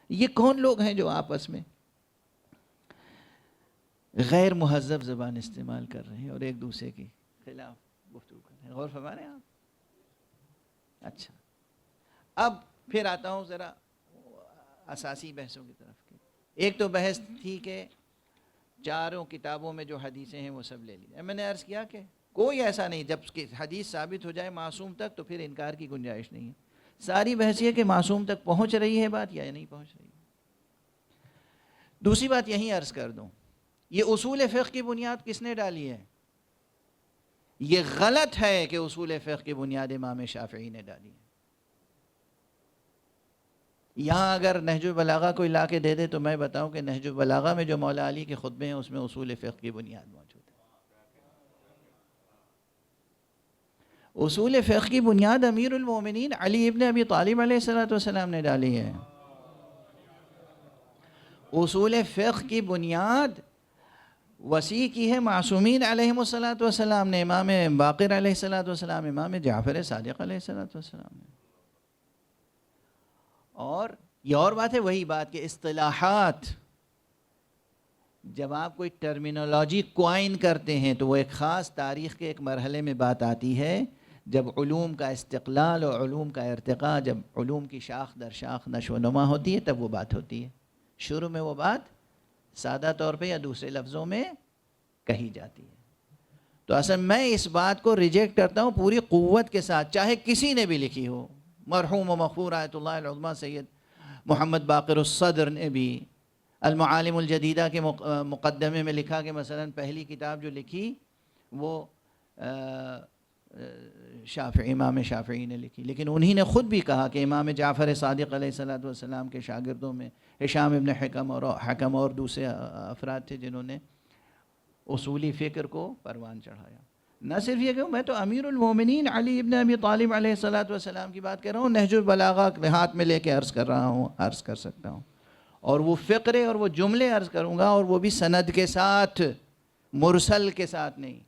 یہ کون لوگ ہیں جو آپس میں غیر مہذب زبان استعمال کر رہے ہیں اور ایک دوسرے کے خلاف گفتگو کر رہے ہیں؟ غور فرما رہے ہیں آپ؟ اچھا، اب پھر آتا ہوں ذرا اساسی بحثوں کی طرف. ایک تو بحث تھی کہ 4 کتابوں میں جو حدیثیں ہیں وہ سب لے لی. میں نے عرض کیا کہ کوئی ایسا نہیں، جب حدیث ثابت ہو جائے معصوم تک تو پھر انکار کی گنجائش نہیں ہے. ساری بحث یہ کہ معصوم تک پہنچ رہی ہے بات یا نہیں پہنچ رہی. دوسری بات یہیں عرض کر دوں، یہ اصول فقہ کی بنیاد کس نے ڈالی ہے؟ یہ غلط ہے کہ اصول فقہ کی بنیاد امام شافعی نے ڈالی ہے. یہاں اگر نہج البلاغہ کوئی لا کے دے دے تو میں بتاؤں کہ نہج البلاغہ میں جو مولا علی کے خطبے ہیں اس میں اصول فقہ کی بنیاد موجود ہے. اصول فقہ کی بنیاد امیر المومنین علی ابن ابی طالب علیہ السلام نے ڈالی ہے. اصول فقہ کی بنیاد وسیع کی ہے معصومین علیہم الصلاۃ والسلام نے، امام باقر علیہ الصلاۃ والسلام، امام جعفر صادق علیہ الصلاۃ والسلام نے. اور یہ اور بات ہے، وہی بات کہ اصطلاحات، جب آپ کوئی ٹرمینالوجی کوائن کرتے ہیں تو وہ ایک خاص تاریخ کے ایک مرحلے میں بات آتی ہے، جب علوم کا استقلال اور علوم کا ارتقاء، جب علوم کی شاخ در شاخ نشو و نما ہوتی ہے، تب وہ بات ہوتی ہے. شروع میں وہ بات سادہ طور پہ یا دوسرے لفظوں میں کہی جاتی ہے. تو اصل میں اس بات کو ریجیکٹ کرتا ہوں پوری قوت کے ساتھ، چاہے کسی نے بھی لکھی ہو. مرحوم و مغفور آیت اللہ العظمیٰ سید محمد باقر الصدر نے بھی المعالم الجدیدہ کے مقدمے میں لکھا کہ مثلا پہلی کتاب جو لکھی وہ امام شافعی نے لکھی، لیکن انہی نے خود بھی کہا کہ امام جعفر صادق علیہ الصلاۃ والسلام کے شاگردوں میں ہشام ابن حکم اور دوسرے افراد تھے جنہوں نے اصولی فکر کو پروان چڑھایا. نہ صرف یہ کہ میں تو امیر المومنین علی ابن ابی طالب علیہ الصلاۃ والسلام کی بات کر رہا ہوں، نہج البلاغہ ہاتھ میں لے کے عرض کر رہا ہوں، عرض کر سکتا ہوں، اور وہ فقرے اور وہ جملے عرض کروں گا، اور وہ بھی سند کے ساتھ، مرسل کے ساتھ نہیں،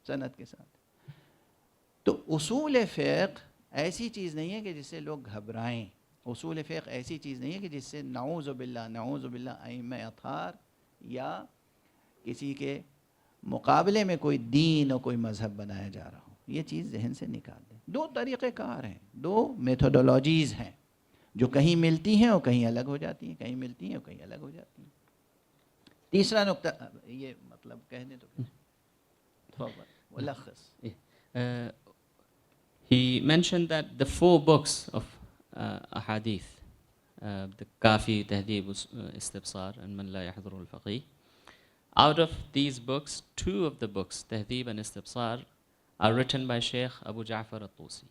سند کے ساتھ. تو اصول فقہ ایسی چیز نہیں ہے کہ جس سے لوگ گھبرائیں. اصول فقہ ایسی چیز نہیں ہے کہ جس سے نعوذ باللہ ائمہ اطہار یا کسی کے مقابلے میں کوئی دین اور کوئی مذہب بنایا جا رہا ہو. یہ چیز ذہن سے نکال دیں. دو طریقہ کار ہیں، دو میتھوڈولوجیز ہیں جو کہیں ملتی ہیں اور کہیں الگ ہو جاتی ہیں، کہیں ملتی ہیں اور کہیں الگ ہو جاتی ہیں. تیسرا نقطہ یہ مطلب کہہ دیں تو ملخص. He mentioned that the 4 books of ahadith, the Kafi, Tahdhib, Istibsar, and Man La Yahduru al-Faqih, out of these books, 2 of the books, Tahdhib and Istibsar, are written by Sheikh Abu Ja'far al-Tusi.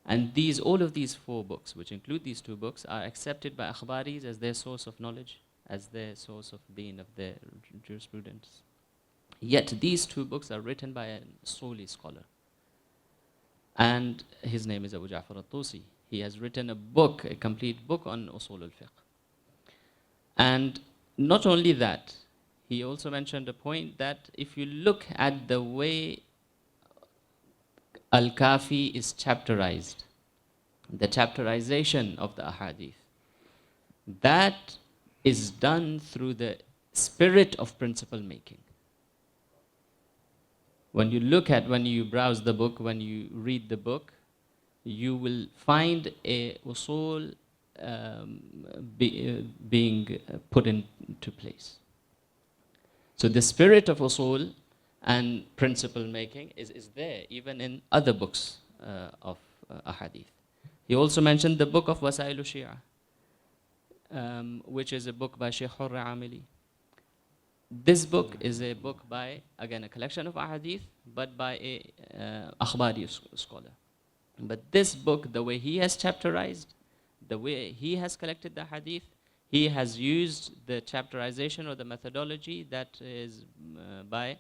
And all of these 4 books, which include these 2 books, are accepted by Akhbaris as their source of knowledge, as their source of deen, of their jurisprudence. Yet these 2 books are written by a Soli scholar. And his name is Abu Ja'far al-Tusi. He has written a book, a complete book on Usul al-Fiqh. And not only that, he also mentioned a point that if you look at the way Al-Kafi is chapterized, the chapterization of the ahadith, that is done through the spirit of principle making. When you browse the book, when you read the book, you will find a usul being put into place. So the spirit of usul and principle making is there even in other books of ahadith. He also mentioned the book of Wasailu Shia, which is a book by Sheikh Hurra Amili. This book is a book by, again, a collection of ahadith, but by a akhbari scholar. But this book, the way he has chapterized, the way he has collected the hadith, he has used the chapterization or the methodology that is by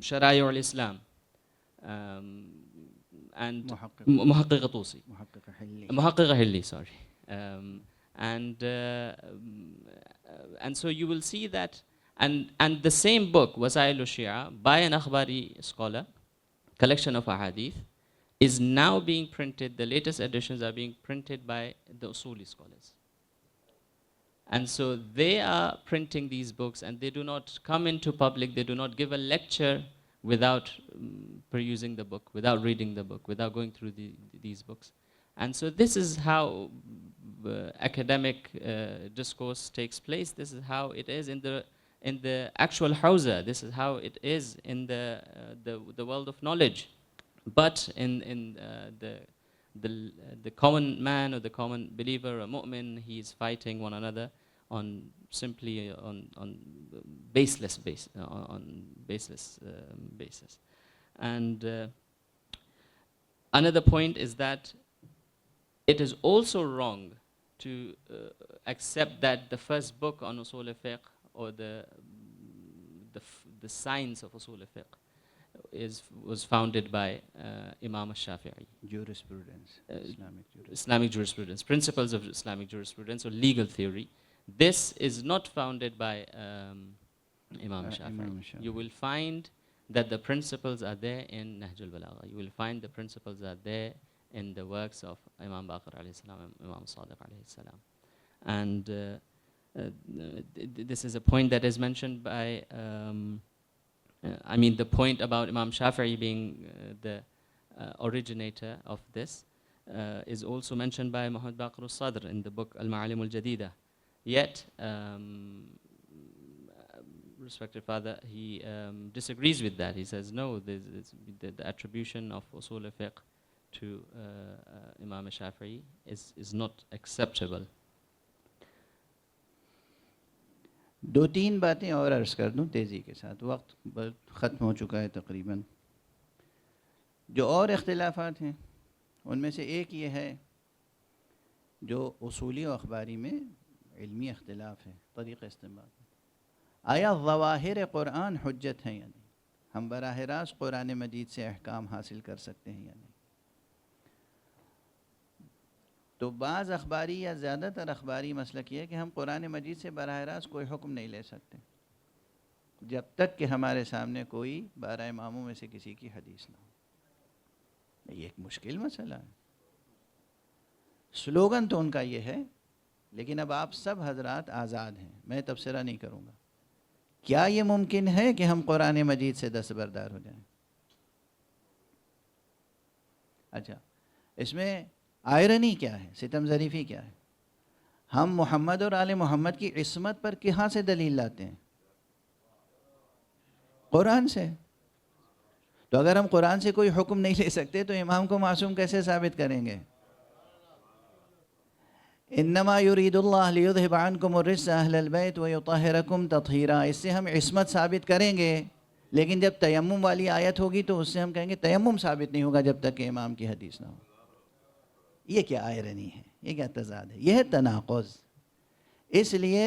Shara'i al-Islam and Muhaqqiq Tusi. Muhaqqiq Hilli, sorry. And so you will see that, and the same book, Wasailu Shia, by an akhbari scholar, collection of ahadith, is now being printed, the latest editions are being printed by the Usuli scholars. And so they are printing these books, and they do not come into public, they do not give a lecture without perusing the book, without reading the book, without going through these books. And so this is how academic discourse takes place. This is how it is in the actual hawza. This is how it is in the world of knowledge. But in the common man or the common believer or mu'min, he is fighting one another on simply on baseless basis. And another point is that it is also wrong to accept that the first book on Usul al-Fiqh or the science of Usul al-Fiqh was founded by Imam al-Shafi'i. Jurisprudence, Islamic jurisprudence, principles of Islamic jurisprudence or legal theory. This is not founded by Imam Shafi'i. Imam Shafi'i. You will find that the principles are there in Nahj al-Balagha. You will find the principles are there in the works of Imam Baqir alayhi salam and Imam Sadiq alayhi salam. And this is a point that is mentioned by, the point about Imam Shafi'i being the originator of this is also mentioned by Muhammad Baqir al-Sadr in the book Al-Ma'alim al-Jadida. Yet, respected father, he disagrees with that. He says, no, the attribution of usul al-fiqh to Imam Shafi'i is not acceptable. دو تین باتیں اور عرض کر دوں تیزی کے ساتھ، وقت ختم ہو چکا ہے تقریباً. جو اور اختلافات ہیں ان میں سے ایک یہ ہے جو اصولی و اخباری میں علمی اختلاف ہے طریقہ استعمال. آیا ظواہر قرآن حجت ہیں یا نہیں؟ ہم براہ راست قرآن مجید سے احکام حاصل کر سکتے ہیں یا نہیں؟ تو بعض اخباری یا زیادہ تر اخباری مسلک یہ ہے کہ ہم قرآن مجید سے براہ راست کوئی حکم نہیں لے سکتے جب تک کہ ہمارے سامنے کوئی 12 اماموں میں سے کسی کی حدیث نہ ہو. یہ ایک مشکل مسئلہ ہے. سلوگن تو ان کا یہ ہے، لیکن اب آپ سب حضرات آزاد ہیں، میں تبصرہ نہیں کروں گا. کیا یہ ممکن ہے کہ ہم قرآن مجید سے دستبردار ہو جائیں؟ اچھا، اس میں آئرنی کیا ہے، ستم ظریفی کیا ہے؟ ہم محمد اور آل محمد کی عصمت پر کہاں سے دلیل لاتے ہیں؟ قرآن سے. تو اگر ہم قرآن سے کوئی حکم نہیں لے سکتے تو امام کو معصوم کیسے ثابت کریں گے؟ انما یرید اللہ لیذہب عنکم الرجس اہل البیت ویطہرکم تطہیرا. اس سے ہم عصمت ثابت کریں گے، لیکن جب تیمم والی آیت ہوگی تو اس سے ہم کہیں گے تیمم ثابت نہیں ہوگا جب تک کہ امام کی حدیث نہ ہو. یہ کیا آئرنی ہے، یہ کیا تضاد ہے، یہ ہے تناقض. اس لیے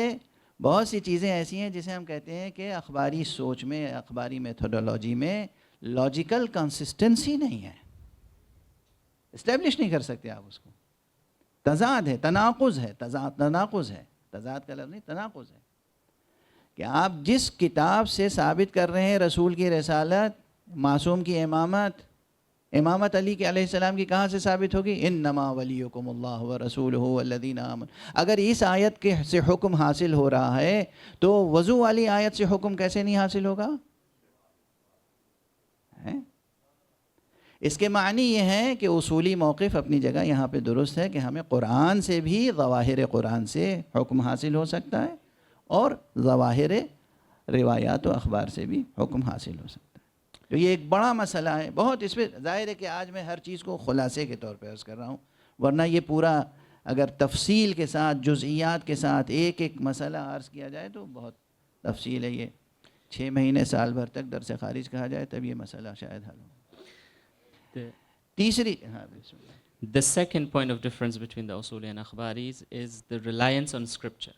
بہت سی چیزیں ایسی ہیں جسے ہم کہتے ہیں کہ اخباری سوچ میں، اخباری میتھوڈولوجی میں لاجیکل کنسسٹنسی نہیں ہے، اسٹیبلش نہیں کر سکتے آپ اس کو. تضاد ہے، تناقض ہے، تناقض ہے، تضاد کا لفظ نہیں، تناقض ہے کہ آپ جس کتاب سے ثابت کر رہے ہیں رسول کی رسالت، معصوم کی امامت، امامت علی کے علیہ السلام کی کہاں سے ثابت ہوگی؟ انما ولیکم اللہ ورسولہ والذین آمنوا. اگر اس آیت کے سے حکم حاصل ہو رہا ہے تو وضو والی آیت سے حکم کیسے نہیں حاصل ہوگا؟ اس کے معنی یہ ہے کہ اصولی موقف اپنی جگہ یہاں پہ درست ہے کہ ہمیں قرآن سے بھی، ظواہر قرآن سے حکم حاصل ہو سکتا ہے، اور ظواہر روایات و اخبار سے بھی حکم حاصل ہو سکتا ہے. تو یہ ایک بڑا مسئلہ ہے بہت. اس پہ ظاہر ہے کہ آج میں ہر چیز کو خلاصے کے طور پہ عرض کر رہا ہوں، ورنہ یہ پورا اگر تفصیل کے ساتھ، جزئیات کے ساتھ ایک ایک مسئلہ عرض کیا جائے تو بہت تفصیل ہے. یہ 6 مہینے سال بھر تک درس خارج کہا جائے تب یہ مسئلہ شاید حل ہو. تیسری The second point of difference between the Usuli and Akhbaris is the reliance on scripture.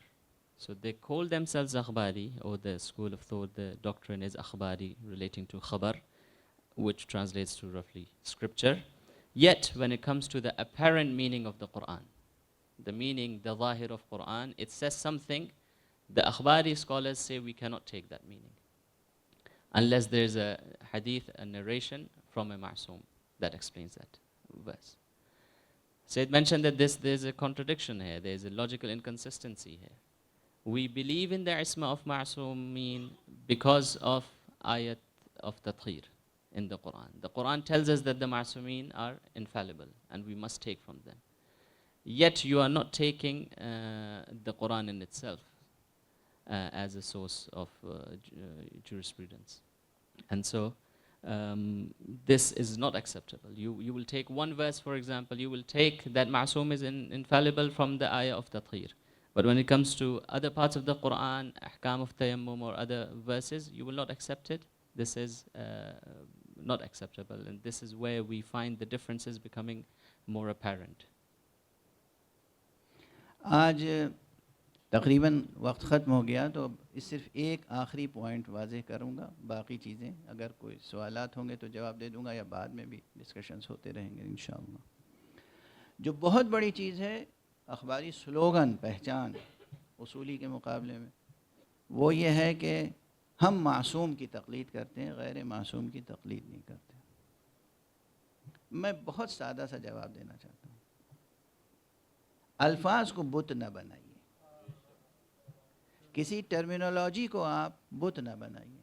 So they call themselves Akhbari, or the school of thought, the doctrine is Akhbari, relating to Khabar, which translates to roughly scripture. Yet when it comes to the apparent meaning of the Quran, the meaning, the zahir of Quran, it says something. The Akhbari scholars say we cannot take that meaning unless there is a hadith, a narration from a ma'soom that explains that verse. So it mentioned that there's a contradiction here, there's a logical inconsistency here. We believe in the isma of ma'soomeen because of ayat of tathir in the Quran. The Quran tells us that the ma'soomeen are infallible and we must take from them. Yet you are not taking the Quran in itself as a source of jurisprudence. And so this is not acceptable. You will take one verse, for example, you will take that ma'soom is infallible from the ayah of tathir. But when it comes to other parts of the Quran, ahkam of tayammum or other verses, you will not accept it. This is not acceptable, and this is where we find the differences becoming more apparent. آج تقریباً وقت ختم ہو گیا تو اس صرف ایک آخری point واضح کروں گا. باقی چیزیں اگر کوئی سوالات ہوں گے تو جواب دے دوں گا، یا بعد میں بھی ڈسکشنز ہوتے رہیں گے انشاءاللہ. جو بہت بڑی چیز ہے اخباری سلوگن، پہچان، اصولی کے مقابلے میں، وہ یہ ہے کہ ہم معصوم کی تقلید کرتے ہیں، غیر معصوم کی تقلید نہیں کرتے۔ میں بہت سادہ سا جواب دینا چاہتا ہوں، الفاظ کو بت نہ بنائیے، کسی ٹرمینالوجی کو آپ بت نہ بنائیے۔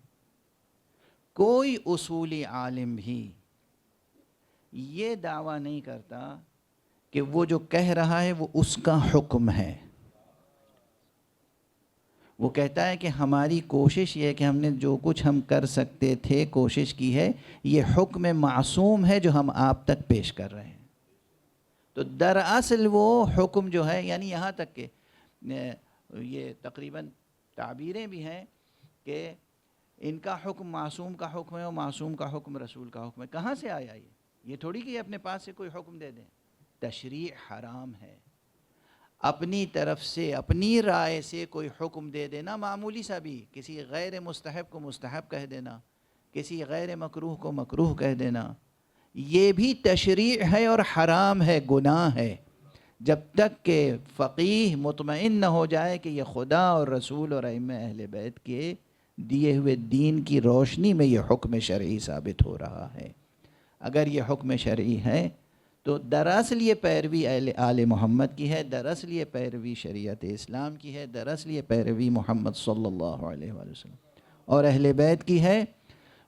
کوئی اصولی عالم بھی یہ دعویٰ نہیں کرتا کہ وہ جو کہہ رہا ہے وہ اس کا حکم ہے۔ وہ کہتا ہے کہ ہماری کوشش یہ ہے کہ ہم نے جو کچھ ہم کر سکتے تھے کوشش کی ہے، یہ حکم معصوم ہے جو ہم آپ تک پیش کر رہے ہیں۔ تو دراصل وہ حکم جو ہے، یعنی یہاں تک کہ یہ تقریباً تعبیریں بھی ہیں کہ ان کا حکم معصوم کا حکم ہے اور معصوم کا حکم رسول کا حکم ہے۔ کہاں سے آیا یہ تھوڑی کہ اپنے پاس سے کوئی حکم دے دیں۔ تشریع حرام ہے، اپنی طرف سے اپنی رائے سے کوئی حکم دے دینا، معمولی سا بھی، کسی غیر مستحب کو مستحب کہہ دینا، کسی غیر مکروہ کو مکروہ کہہ دینا، یہ بھی تشریع ہے اور حرام ہے، گناہ ہے، جب تک کہ فقیہ مطمئن نہ ہو جائے کہ یہ خدا اور رسول اور ائمہ اہل بیت کے دیے ہوئے دین کی روشنی میں یہ حکم شرعی ثابت ہو رہا ہے۔ اگر یہ حکم شرعی ہے تو دراصل یہ پیروی آل محمد کی ہے، دراصل یہ پیروی شریعت اسلام کی ہے، دراصل یہ پیروی محمد صلی اللہ علیہ وآلہ وسلم اور اہل بیت کی ہے۔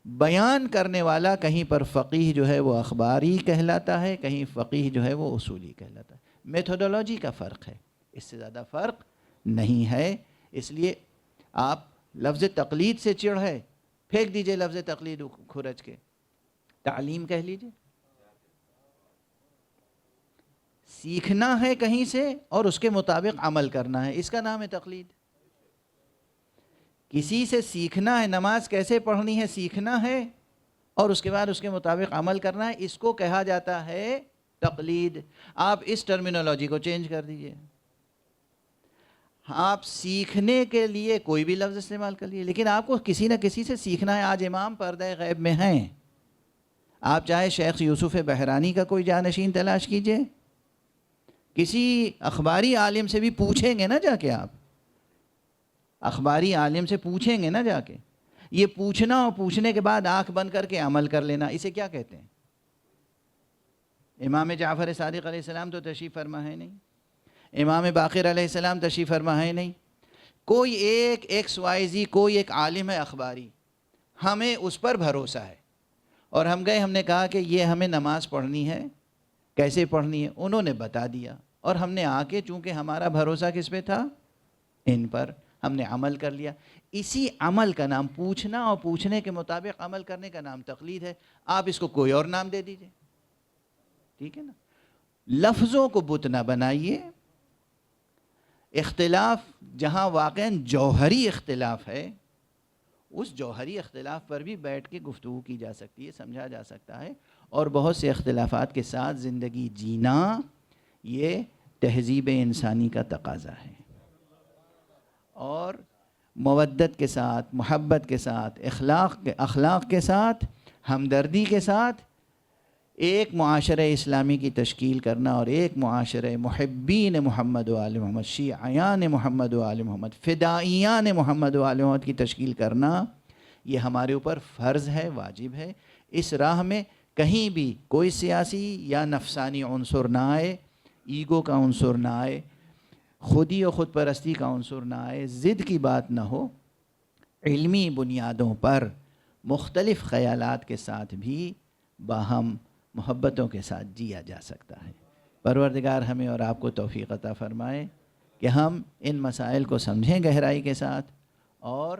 بیان کرنے والا کہیں پر فقیہ جو ہے وہ اخباری کہلاتا ہے، کہیں فقیہ جو ہے وہ اصولی کہلاتا ہے۔ میتھوڈولوجی کا فرق ہے، اس سے زیادہ فرق نہیں ہے۔ اس لیے آپ لفظ تقلید سے چڑھ ہے، پھینک دیجئے لفظ تقلید کھرچ کے، تعلیم کہہ لیجئے۔ سیکھنا ہے کہیں سے اور اس کے مطابق عمل کرنا ہے، اس کا نام ہے تقلید۔ کسی سے سیکھنا ہے نماز کیسے پڑھنی ہے، سیکھنا ہے اور اس کے بعد اس کے مطابق عمل کرنا ہے، اس کو کہا جاتا ہے تقلید۔ آپ اس ٹرمینالوجی کو چینج کر دیجئے، آپ سیکھنے کے لیے کوئی بھی لفظ استعمال کر لیے، لیکن آپ کو کسی نہ کسی سے سیکھنا ہے۔ آج امام پردہ غیب میں ہیں، آپ چاہے شیخ یوسف بحرانی کا کوئی جانشین تلاش کیجئے، کسی اخباری عالم سے بھی پوچھیں گے نا جا کے، آپ اخباری عالم سے پوچھیں گے نا جا کے۔ یہ پوچھنا اور پوچھنے کے بعد آنکھ بند کر کے عمل کر لینا، اسے کیا کہتے ہیں؟ امام جعفر صادق علیہ السلام تو تشریف فرما ہے نہیں، امام باقر علیہ السلام تشریف فرما ہے نہیں، کوئی ایک ایکس وائی زی کوئی ایک عالم ہے اخباری، ہمیں اس پر بھروسہ ہے، اور ہم گئے، ہم نے کہا کہ یہ ہمیں نماز پڑھنی ہے، کیسے پڑھنی ہے، انہوں نے بتا دیا، اور ہم نے آ کے چونکہ ہمارا بھروسہ کس پہ تھا؟ ان پر، ہم نے عمل کر لیا۔ اسی عمل کا نام، پوچھنا اور پوچھنے کے مطابق عمل کرنے کا نام تقلید ہے۔ آپ اس کو کوئی اور نام دے دیجئے، ٹھیک ہے نا؟ لفظوں کو بت نہ بنائیے۔ اختلاف جہاں واقعاً جوہری اختلاف ہے، اس جوہری اختلاف پر بھی بیٹھ کے گفتگو کی جا سکتی ہے، سمجھا جا سکتا ہے، اور بہت سے اختلافات کے ساتھ زندگی جینا یہ تہذیب انسانی کا تقاضا ہے، اور مودت کے ساتھ، محبت کے ساتھ، اخلاق کے ساتھ، ہمدردی کے ساتھ ایک معاشرہ اسلامی کی تشکیل کرنا، اور ایک معاشرہ محبین محمد و آل محمد، شیعیان محمد و آل محمد، فدائیان محمد و آل محمد کی تشکیل کرنا، یہ ہمارے اوپر فرض ہے، واجب ہے۔ اس راہ میں کہیں بھی کوئی سیاسی یا نفسانی عنصر نہ آئے، ایگو کا عنصر نہ آئے، خودی و خود پرستی کا عنصر نہ آئے، ضد کی بات نہ ہو، علمی بنیادوں پر مختلف خیالات کے ساتھ بھی باہم محبتوں کے ساتھ جیا جا سکتا ہے۔ پروردگار ہمیں اور آپ کو توفیق عطا فرمائے کہ ہم ان مسائل کو سمجھیں گہرائی کے ساتھ، اور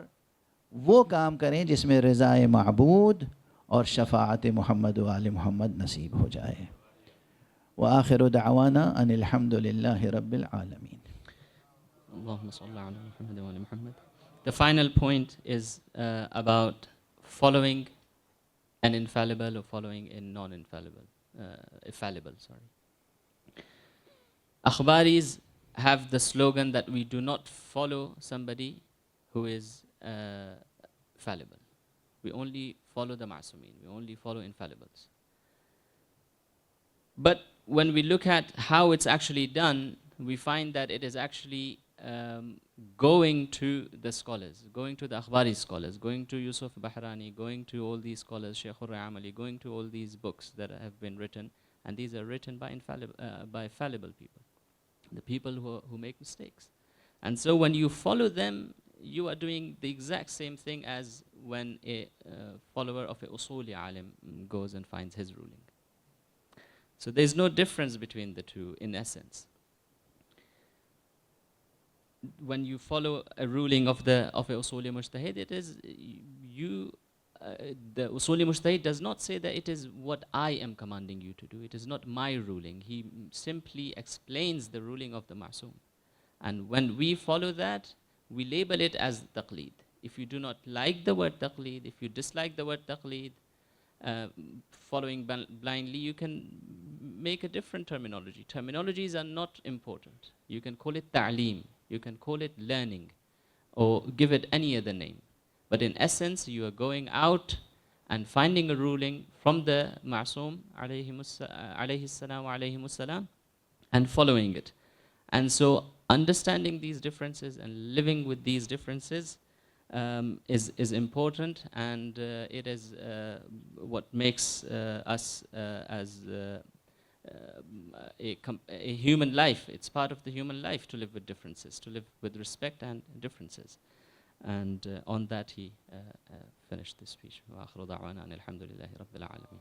وہ کام کریں جس میں رضا معبود اور شفاعت محمد و آل محمد نصیب ہو جائے۔ وآخر دعوانا ان الحمد للہ رب العالمین۔ Allahumma salli ala Muhammad wa ala Muhammad. The final point is about following an infallible or following a non-infallible, fallible. Akhbaris have the slogan that we do not follow somebody who is fallible. We only follow the ma'sumin. We only follow infallibles. But when we look at how it's actually done, we find that it is actually going to the scholars, going to the Akhbari scholars, going to Yusuf Bahrani, going to all these scholars, Shaykh Amali, going to all these books that have been written, and these are written by fallible people, the people who make mistakes. And so when you follow them, you are doing the exact same thing as when a follower of a usuli alim goes and finds his ruling. So there's no difference between the two in essence. When you follow a ruling of a usuli mujtahid, it is the usuli mujtahid does not say that it is what I am commanding you to do. It is not my ruling. He simply explains the ruling of the ma'soom. And when we follow that, we label it as taqleed. If you do not like the word taqleed, if you dislike the word taqleed, following blindly, you can make a different terminology. Terminologies are not important. You can call it ta'aleem, you can call it learning, or give it any other name. But in essence, you are going out and finding a ruling from the ma'soom, alayhi salam, and following it. And so understanding these differences and living with these differences is important, and it is what makes us as a human life. It's part of the human life to live with differences, to live with respect and differences. And on that he finished this speech. وآخر دعوانا أن الحمد لله رب العالمين.